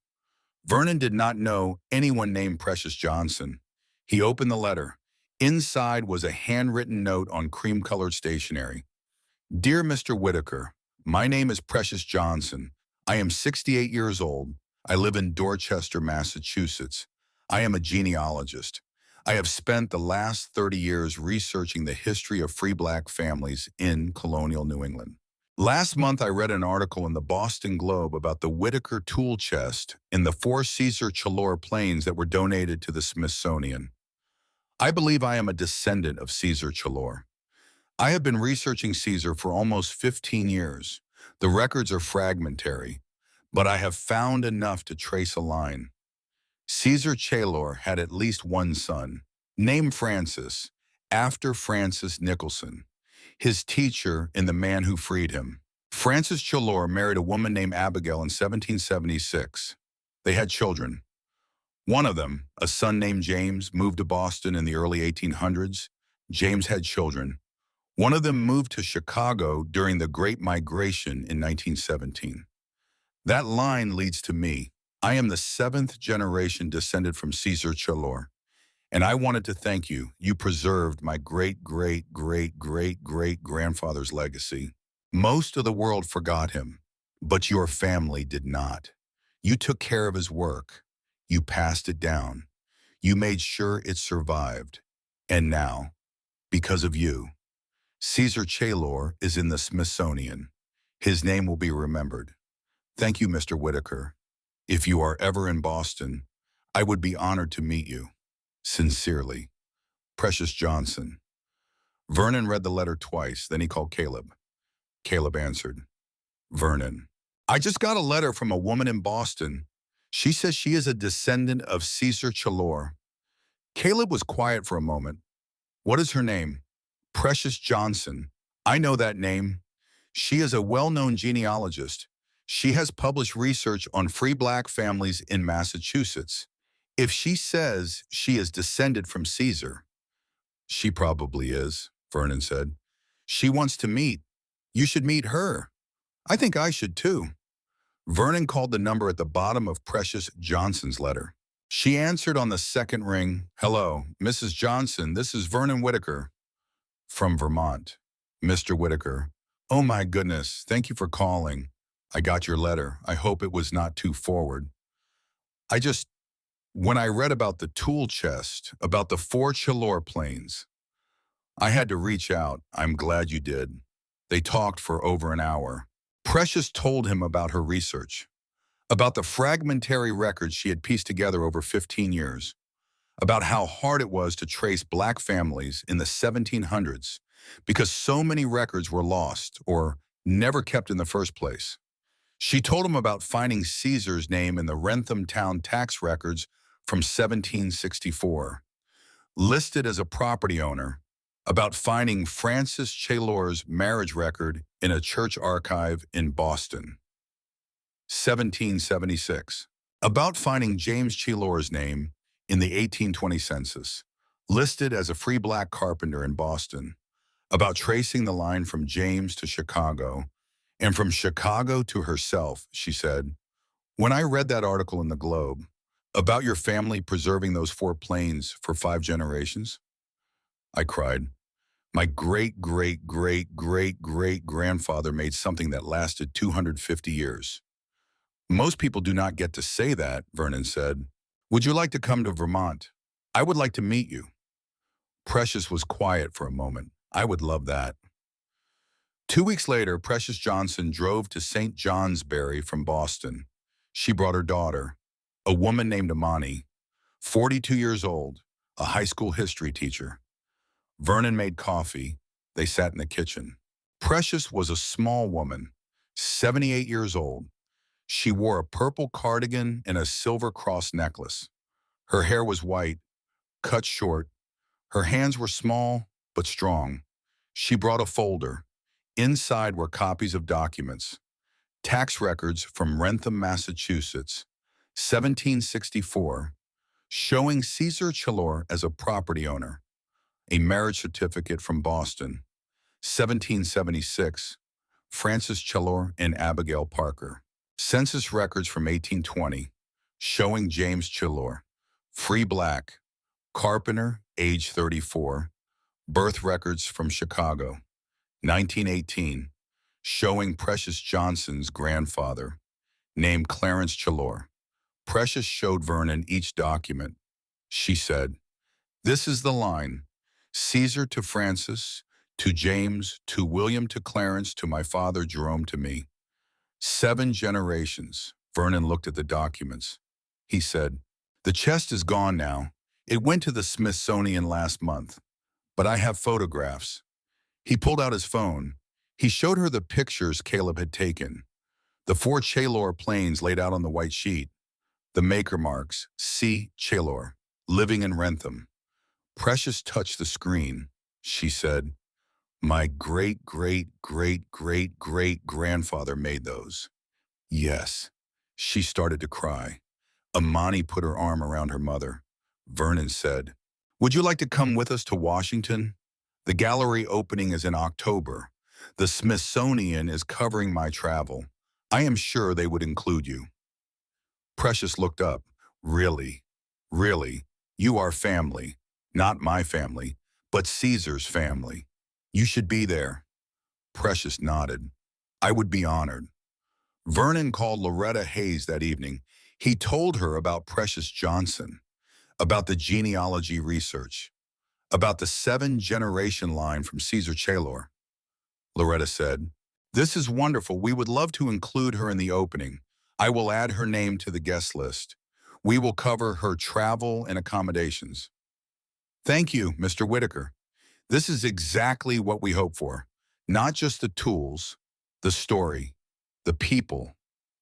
Speaker 1: Vernon did not know anyone named Precious Johnson. He opened the letter. Inside was a handwritten note on cream-colored stationery. Dear Mr. Whitaker, my name is Precious Johnson. I am 68 years old. I live in Dorchester, Massachusetts. I am a genealogist. I have spent the last 30 years researching the history of free black families in colonial New England. Last month, I read an article in the Boston Globe about the Whitaker tool chest in the 4 Caesar Chalor planes that were donated to the Smithsonian. I believe I am a descendant of Caesar Chalor. I have been researching Caesar for almost 15 years. The records are fragmentary, but I have found enough to trace a line. Caesar Chalor had at least one son, named Francis, after Francis Nicholson, his teacher in The Man Who Freed Him. Francis Chalor married a woman named Abigail in 1776. They had children. One of them, a son named James, moved to Boston in the early 1800s. James had children. One of them moved to Chicago during the Great Migration in 1917. That line leads to me. I am the 7th generation descended from Caesar Chalor, and I wanted to thank you. You preserved my great-great-great-great-great-grandfather's legacy. Most of the world forgot him, but your family did not. You took care of his work. You passed it down. You made sure it survived. And now, because of you, Caesar Chalor is in the Smithsonian. His name will be remembered. Thank you, Mr. Whitaker. If you are ever in Boston, I would be honored to meet you. Sincerely, Precious Johnson. Vernon read the letter twice, then he called Caleb. Caleb answered, Vernon, I just got a letter from a woman in Boston. She says she is a descendant of Caesar Chalor. Caleb was quiet for a moment. What is her name? Precious Johnson. I know that name. She is a well-known genealogist. She has published research on free black families in Massachusetts. If she says she is descended from Caesar, she probably is, Vernon said. She wants to meet. You should meet her. I think I should too. Vernon called the number at the bottom of Precious Johnson's letter. She answered on the second ring. Hello, Mrs. Johnson, this is Vernon Whitaker. From Vermont. Mr. Whitaker. Oh my goodness, thank you for calling. I got your letter. I hope it was not too forward. When I read about the tool chest, about the 4 Chalor planes, I had to reach out. I'm glad you did. They talked for over an hour. Precious told him about her research, about the fragmentary records she had pieced together over 15 years, about how hard it was to trace black families in the 1700s because so many records were lost or never kept in the first place. She told him about finding Caesar's name in the Wrentham Town tax records from 1764, listed as a property owner, about finding Francis Chalor's marriage record in a church archive in Boston, 1776, about finding James Chalor's name in the 1820 census, listed as a free black carpenter in Boston, about tracing the line from James to Chicago, and from Chicago to herself, she said. When I read that article in the Globe about your family preserving those 4 planes for 5 generations, I cried. My great-great-great-great-great-grandfather made something that lasted 250 years. Most people do not get to say that, Vernon said. Would you like to come to Vermont? I would like to meet you. Precious was quiet for a moment. I would love that. 2 weeks later, Precious Johnson drove to St. Johnsbury from Boston. She brought her daughter, a woman named Amani, 42 years old, a high school history teacher. Vernon made coffee. They sat in the kitchen. Precious was a small woman, 78 years old. She wore a purple cardigan and a silver cross necklace. Her hair was white, cut short. Her hands were small but strong. She brought a folder. Inside were copies of documents, tax records from Wrentham, Massachusetts, 1764, showing Caesar Chalor as a property owner, a marriage certificate from Boston, 1776, Francis Chalor and Abigail Parker, census records from 1820, showing James Chalor, free black, carpenter, age 34, birth records from Chicago, 1918, showing Precious Johnson's grandfather, named Clarence Chalor. Precious showed Vernon each document. She said, "This is the line. Caesar to Francis, to James, to William, to Clarence, to my father Jerome, to me. 7 generations." Vernon looked at the documents. He said, "The chest is gone now. It went to the Smithsonian last month. But I have photographs." He pulled out his phone. He showed her the pictures Caleb had taken. The 4 Chalor planes laid out on the white sheet. The maker marks, C. Chalor, living in Wrentham. Precious touched the screen. She said, "My great-great-great-great-great-grandfather made those." Yes. She started to cry. Amani put her arm around her mother. Vernon said, "Would you like to come with us to Washington? The gallery opening is in October. The Smithsonian is covering my travel. I am sure they would include you." Precious looked up. "Really? Really? You are family. Not my family, but Caesar's family. You should be there." Precious nodded. "I would be honored." Vernon called Loretta Hayes that evening. He told her about Precious Johnson, about the genealogy research, about the 7-generation line from Caesar Chalor. Loretta said, "This is wonderful. We would love to include her in the opening. I will add her name to the guest list. We will cover her travel and accommodations." "Thank you, Mr. Whitaker. This is exactly what we hope for. Not just the tools, the story, the people,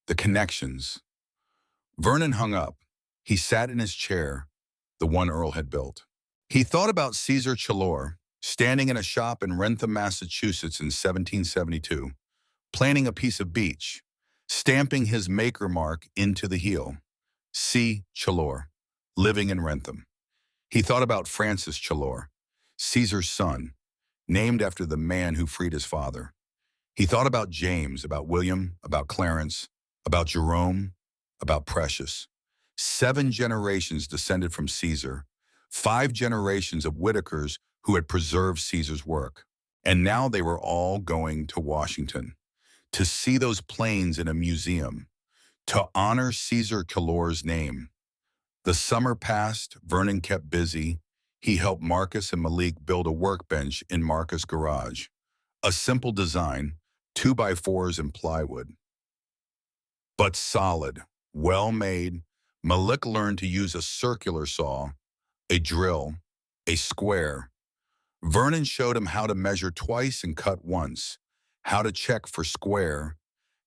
Speaker 1: the connections." Vernon hung up. He sat in his chair, the one Earl had built. He thought about Caesar Chalor, standing in a shop in Wrentham, Massachusetts in 1772, planning a piece of beach, stamping his maker mark into the heel. C. Chalor, living in Wrentham. He thought about Francis Chalor, Caesar's son, named after the man who freed his father. He thought about James, about William, about Clarence, about Jerome, about Precious. 7 generations descended from Caesar, 5 generations of Whitakers who had preserved Caesar's work. And now they were all going to Washington, to see those planes in a museum, to honor Caesar Chalor's name. The summer passed. Vernon kept busy. He helped Marcus and Malik build a workbench in Marcus' garage. A simple design, 2x4s and plywood. But solid, well-made. Malik learned to use a circular saw, a drill, a square. Vernon showed him how to measure twice and cut once, how to check for square,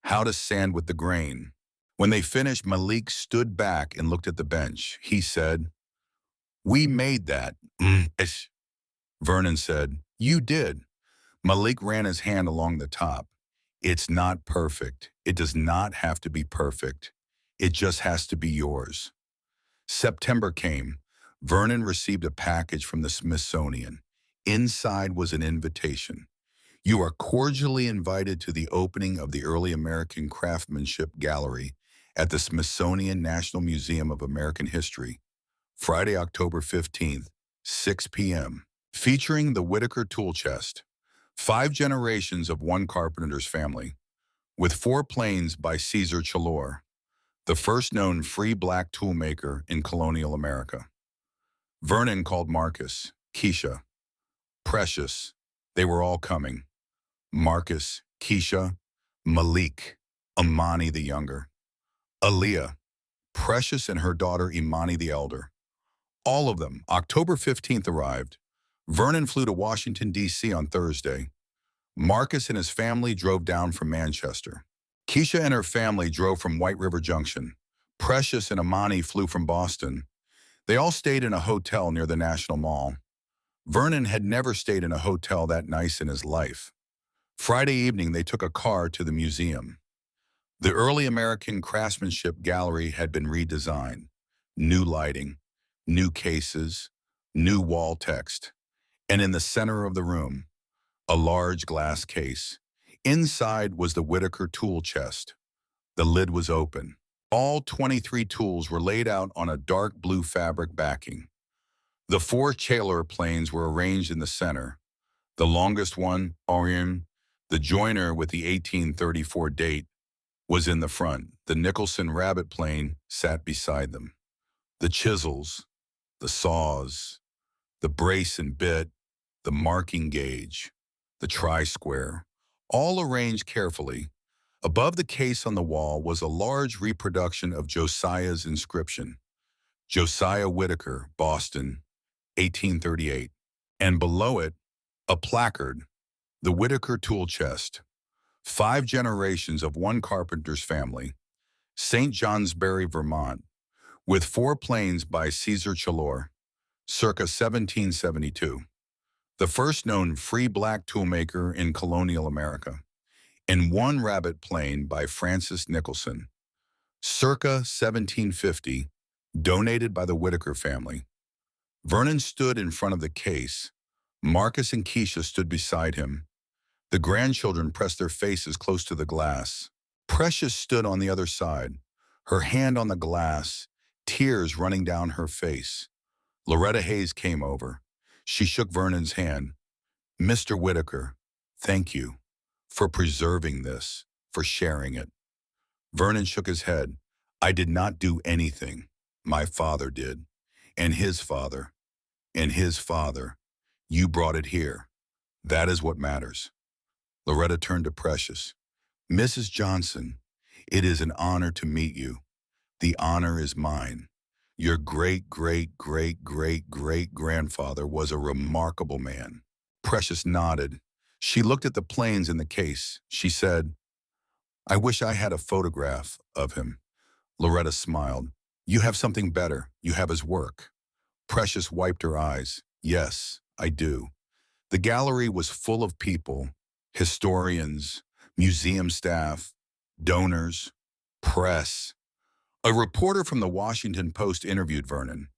Speaker 1: how to sand with the grain. When they finished, Malik stood back and looked at the bench. He said, "We made that." Ish. Vernon said, "You did." Malik ran his hand along the top. "It's not perfect. It does not have to be perfect. It just has to be yours." September came. Vernon received a package from the Smithsonian. Inside was an invitation. "You are cordially invited to the opening of the Early American Craftsmanship Gallery at the Smithsonian National Museum of American History, Friday, October 15th, 6 p.m., featuring the Whitaker tool chest, 5 generations of one carpenter's family, with 4 planes by Caesar Chalor, the first known free black toolmaker in colonial America. Vernon called Marcus, Keisha, Precious. They were all coming. Marcus, Keisha, Malik, Imani the younger, Aaliyah, Precious and her daughter Imani the elder. All of them. October 15th arrived. Vernon flew to Washington, D.C. on Thursday. Marcus and his family drove down from Manchester. Keisha and her family drove from White River Junction. Precious and Imani flew from Boston. They all stayed in a hotel near the National Mall. Vernon had never stayed in a hotel that nice in his life. Friday evening, they took a car to the museum. The early American craftsmanship gallery had been redesigned. New lighting, new cases, new wall text. And in the center of the room, a large glass case. Inside was the Whitaker tool chest. The lid was open. All 23 tools were laid out on a dark blue fabric backing. The four Taylor planes were arranged in the center. The longest one, Orion, the joiner with the 1834 date, was in the front. The Nicholson rabbit plane sat beside them. The chisels, the saws, the brace and bit, the marking gauge, the tri-square, all arranged carefully. Above the case on the wall was a large reproduction of Josiah's inscription, Josiah Whitaker, Boston, 1838. And below it, a placard, the Whitaker tool chest, 5 generations of one carpenter's family, St. Johnsbury, Vermont, with 4 planes by Caesar Chalor, circa 1772, the first known free black toolmaker in colonial America, and 1 rabbit plane by Francis Nicholson, circa 1750, donated by the Whitaker family. Vernon stood in front of the case. Marcus and Keisha stood beside him. The grandchildren pressed their faces close to the glass. Precious stood on the other side, her hand on the glass, tears running down her face. Loretta Hayes came over. She shook Vernon's hand. "Mr. Whitaker, thank you for preserving this, for sharing it." Vernon shook his head. "I did not do anything. My father did, and his father, and his father. You brought it here. That is what matters." Loretta turned to Precious. "Mrs. Johnson, it is an honor to meet you. The honor is mine. Your great-great-great-great-great-grandfather was a remarkable man." Precious nodded. She looked at the planes in the case. She said, "I wish I had a photograph of him." Loretta smiled. "You have something better. You have his work." Precious wiped her eyes. "Yes, I do." The gallery was full of people, historians, museum staff, donors, press. A reporter from the Washington Post interviewed Vernon.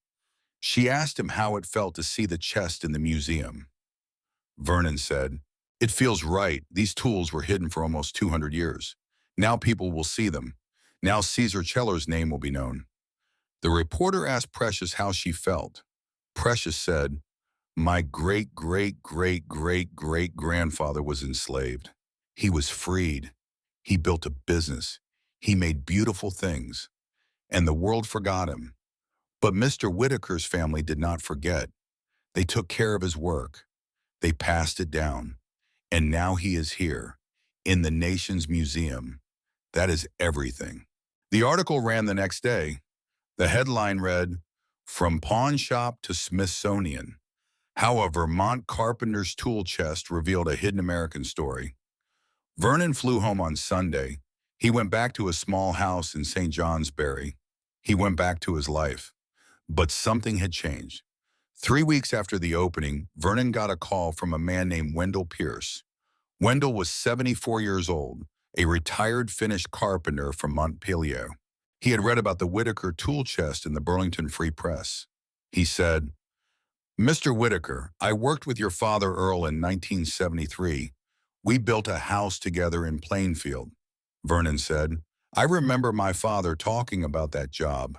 Speaker 1: She asked him how it felt to see the chest in the museum. Vernon said, "It feels right. These tools were hidden for almost 200 years. Now people will see them. Now Caesar Chalor's name will be known." The reporter asked Precious how she felt. Precious said, "My great-great-great-great-great-grandfather was enslaved. He was freed. He built a business. He made beautiful things. And the world forgot him. But Mr. Whitaker's family did not forget. They took care of his work. They passed it down. And now he is here, in the nation's museum. That is everything." The article ran the next day. The headline read, "From Pawn Shop to Smithsonian. How a Vermont Carpenter's Tool Chest Revealed a Hidden American Story." Vernon flew home on Sunday. He went back to his small house in St. Johnsbury. He went back to his life. But something had changed. 3 weeks after the opening, Vernon got a call from a man named Wendell Pierce. Wendell was 74 years old, a retired Finnish carpenter from Montpelier. He had read about the Whitaker tool chest in the Burlington Free Press. He said, "Mr. Whitaker, I worked with your father Earl in 1973. We built a house together in Plainfield." Vernon said, "I remember my father talking about that job.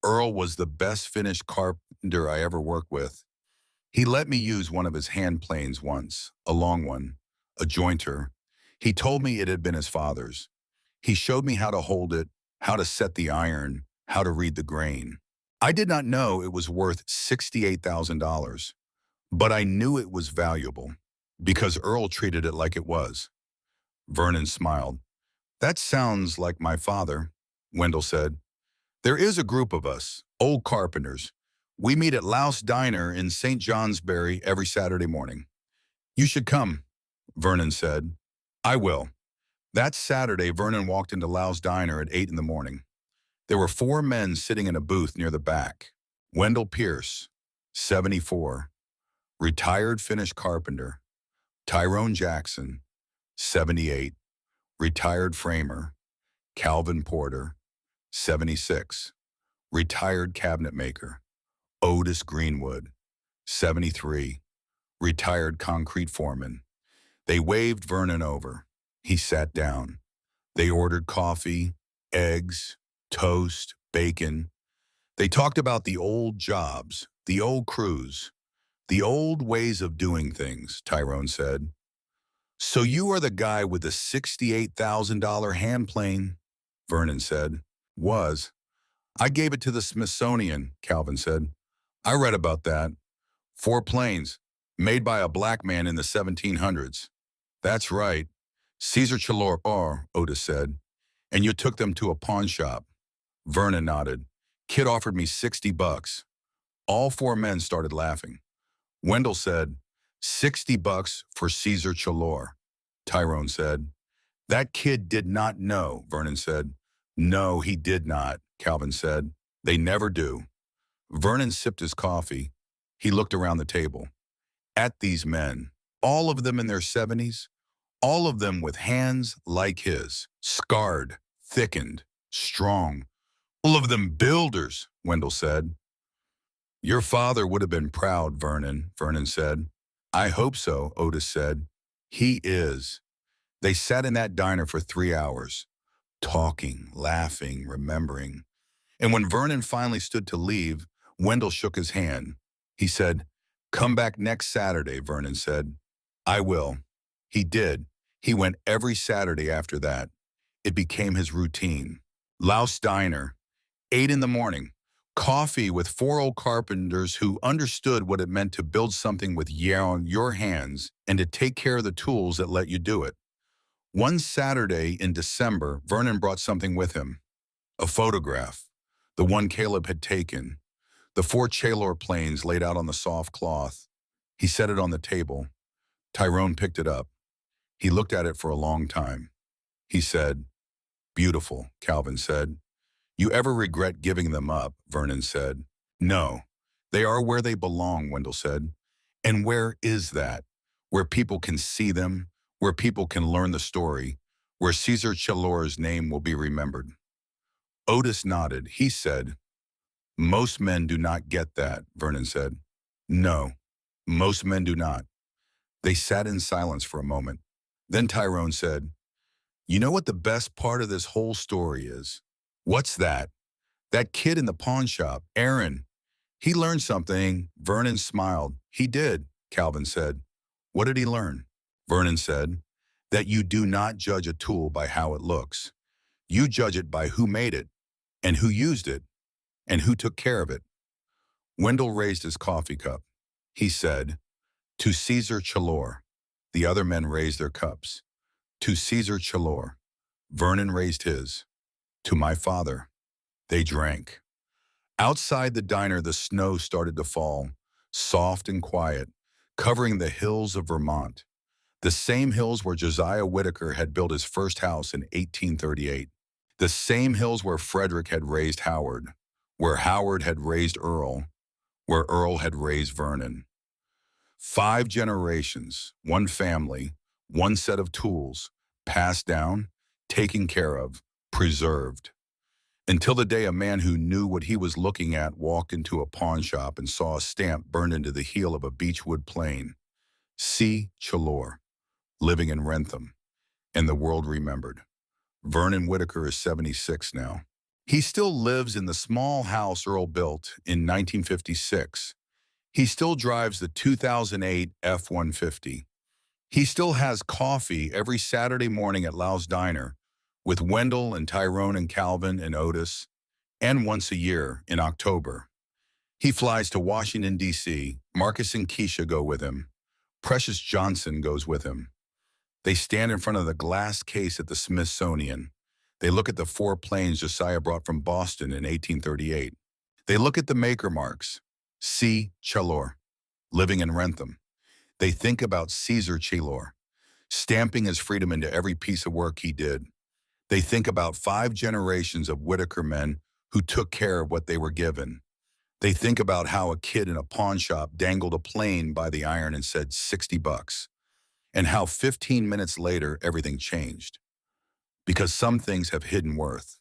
Speaker 1: Earl was the best Finnish carpenter I ever worked with. He let me use one of his hand planes once, a long one, a jointer. He told me it had been his father's. He showed me how to hold it, how to set the iron, how to read the grain. I did not know it was worth $68,000, but I knew it was valuable because Earl treated it like it was. Vernon smiled. That sounds like my father, Wendell said. There is a group of us, old carpenters. We meet at Louse Diner in St. Johnsbury every Saturday morning. You should come, Vernon said. I will. That Saturday, Vernon walked into Louse Diner at 8 in the morning. There were four men sitting in a booth near the back. Wendell Pierce, 74, retired Finnish carpenter. Tyrone Jackson, 78, retired framer. Calvin Porter, 76, retired cabinet maker. Otis Greenwood, 73, retired concrete foreman. They waved Vernon over. He sat down. They ordered coffee, eggs, toast, bacon. They talked about the old jobs, the old crews, the old ways of doing things, Tyrone said. So you are the guy with the $68,000 hand plane, Vernon said. Was. I gave it to the Smithsonian, Calvin said. I read about that. Four planes, made by a black man in the 1700s. That's right. Caesar Chalor, Otis said. And you took them to a pawn shop. Vernon nodded. Kid offered me $60. All four men started laughing. Wendell said, $60 for Caesar Chalor. Tyrone said. That kid did not know, Vernon said. No, he did not, Calvin said. They never do. Vernon sipped his coffee. He looked around the table. At these men, all of them in their 70s, all of them with hands like his, scarred, thickened, strong. All of them builders, Wendell said. Your father would have been proud, Vernon said. I hope so, Otis said. He is. They sat in that diner for 3 hours, talking, laughing, remembering. And when Vernon finally stood to leave, Wendell shook his hand. He said, come back next Saturday, Vernon said. I will. He did. He went every Saturday after that. It became his routine. Louse Diner, 8 in the morning. Coffee with four old carpenters who understood what it meant to build something with your hands and to take care of the tools that let you do it. One Saturday in December, Vernon brought something with him. A photograph, the one Caleb had taken. The four Chalor planes laid out on the soft cloth. He set it on the table. Tyrone picked it up. He looked at it for a long time. He said, beautiful, Calvin said. You ever regret giving them up, Vernon said. No, they are where they belong, Wendell said. And where is that? Where people can see them, where people can learn the story, where Caesar Chalor's name will be remembered. Otis nodded. He said, most men do not get that, Vernon said. No, most men do not. They sat in silence for a moment. Then Tyrone said, you know what the best part of this whole story is? What's that? That kid in the pawn shop, Aaron. He learned something. Vernon smiled. He did, Calvin said. What did he learn? Vernon said, that you do not judge a tool by how it looks. You judge it by who made it, and who used it, and who took care of it. Wendell raised his coffee cup. He said, to Caesar Chalor. The other men raised their cups. To Caesar Chalor. Vernon raised his. To my father. They drank. Outside the diner, the snow started to fall, soft and quiet, covering the hills of Vermont, the same hills where Josiah Whittaker had built his first house in 1838, the same hills where Frederick had raised Howard, where Howard had raised Earl, where Earl had raised Vernon. 5 generations, one family, one set of tools, passed down, taken care of, preserved. Until the day a man who knew what he was looking at walked into a pawn shop and saw a stamp burned into the heel of a beechwood plane. C. Chalor, living in Wrentham, and the world remembered. Vernon Whittaker is 76 now. He still lives in the small house Earl built in 1956. He still drives the 2008 F-150. He still has coffee every Saturday morning at Louse Diner with Wendell and Tyrone and Calvin and Otis, and once a year in October. He flies to Washington, D.C. Marcus and Keisha go with him. Precious Johnson goes with him. They stand in front of the glass case at the Smithsonian. They look at the four planes Josiah brought from Boston in 1838. They look at the maker marks. C. Chalor, living in Rentham. They think about Caesar Chalor, stamping his freedom into every piece of work he did. They think about 5 generations of Whitaker men who took care of what they were given. They think about how a kid in a pawn shop dangled a plane by the iron and said 60 bucks, and how 15 minutes later everything changed. Because some things have hidden worth.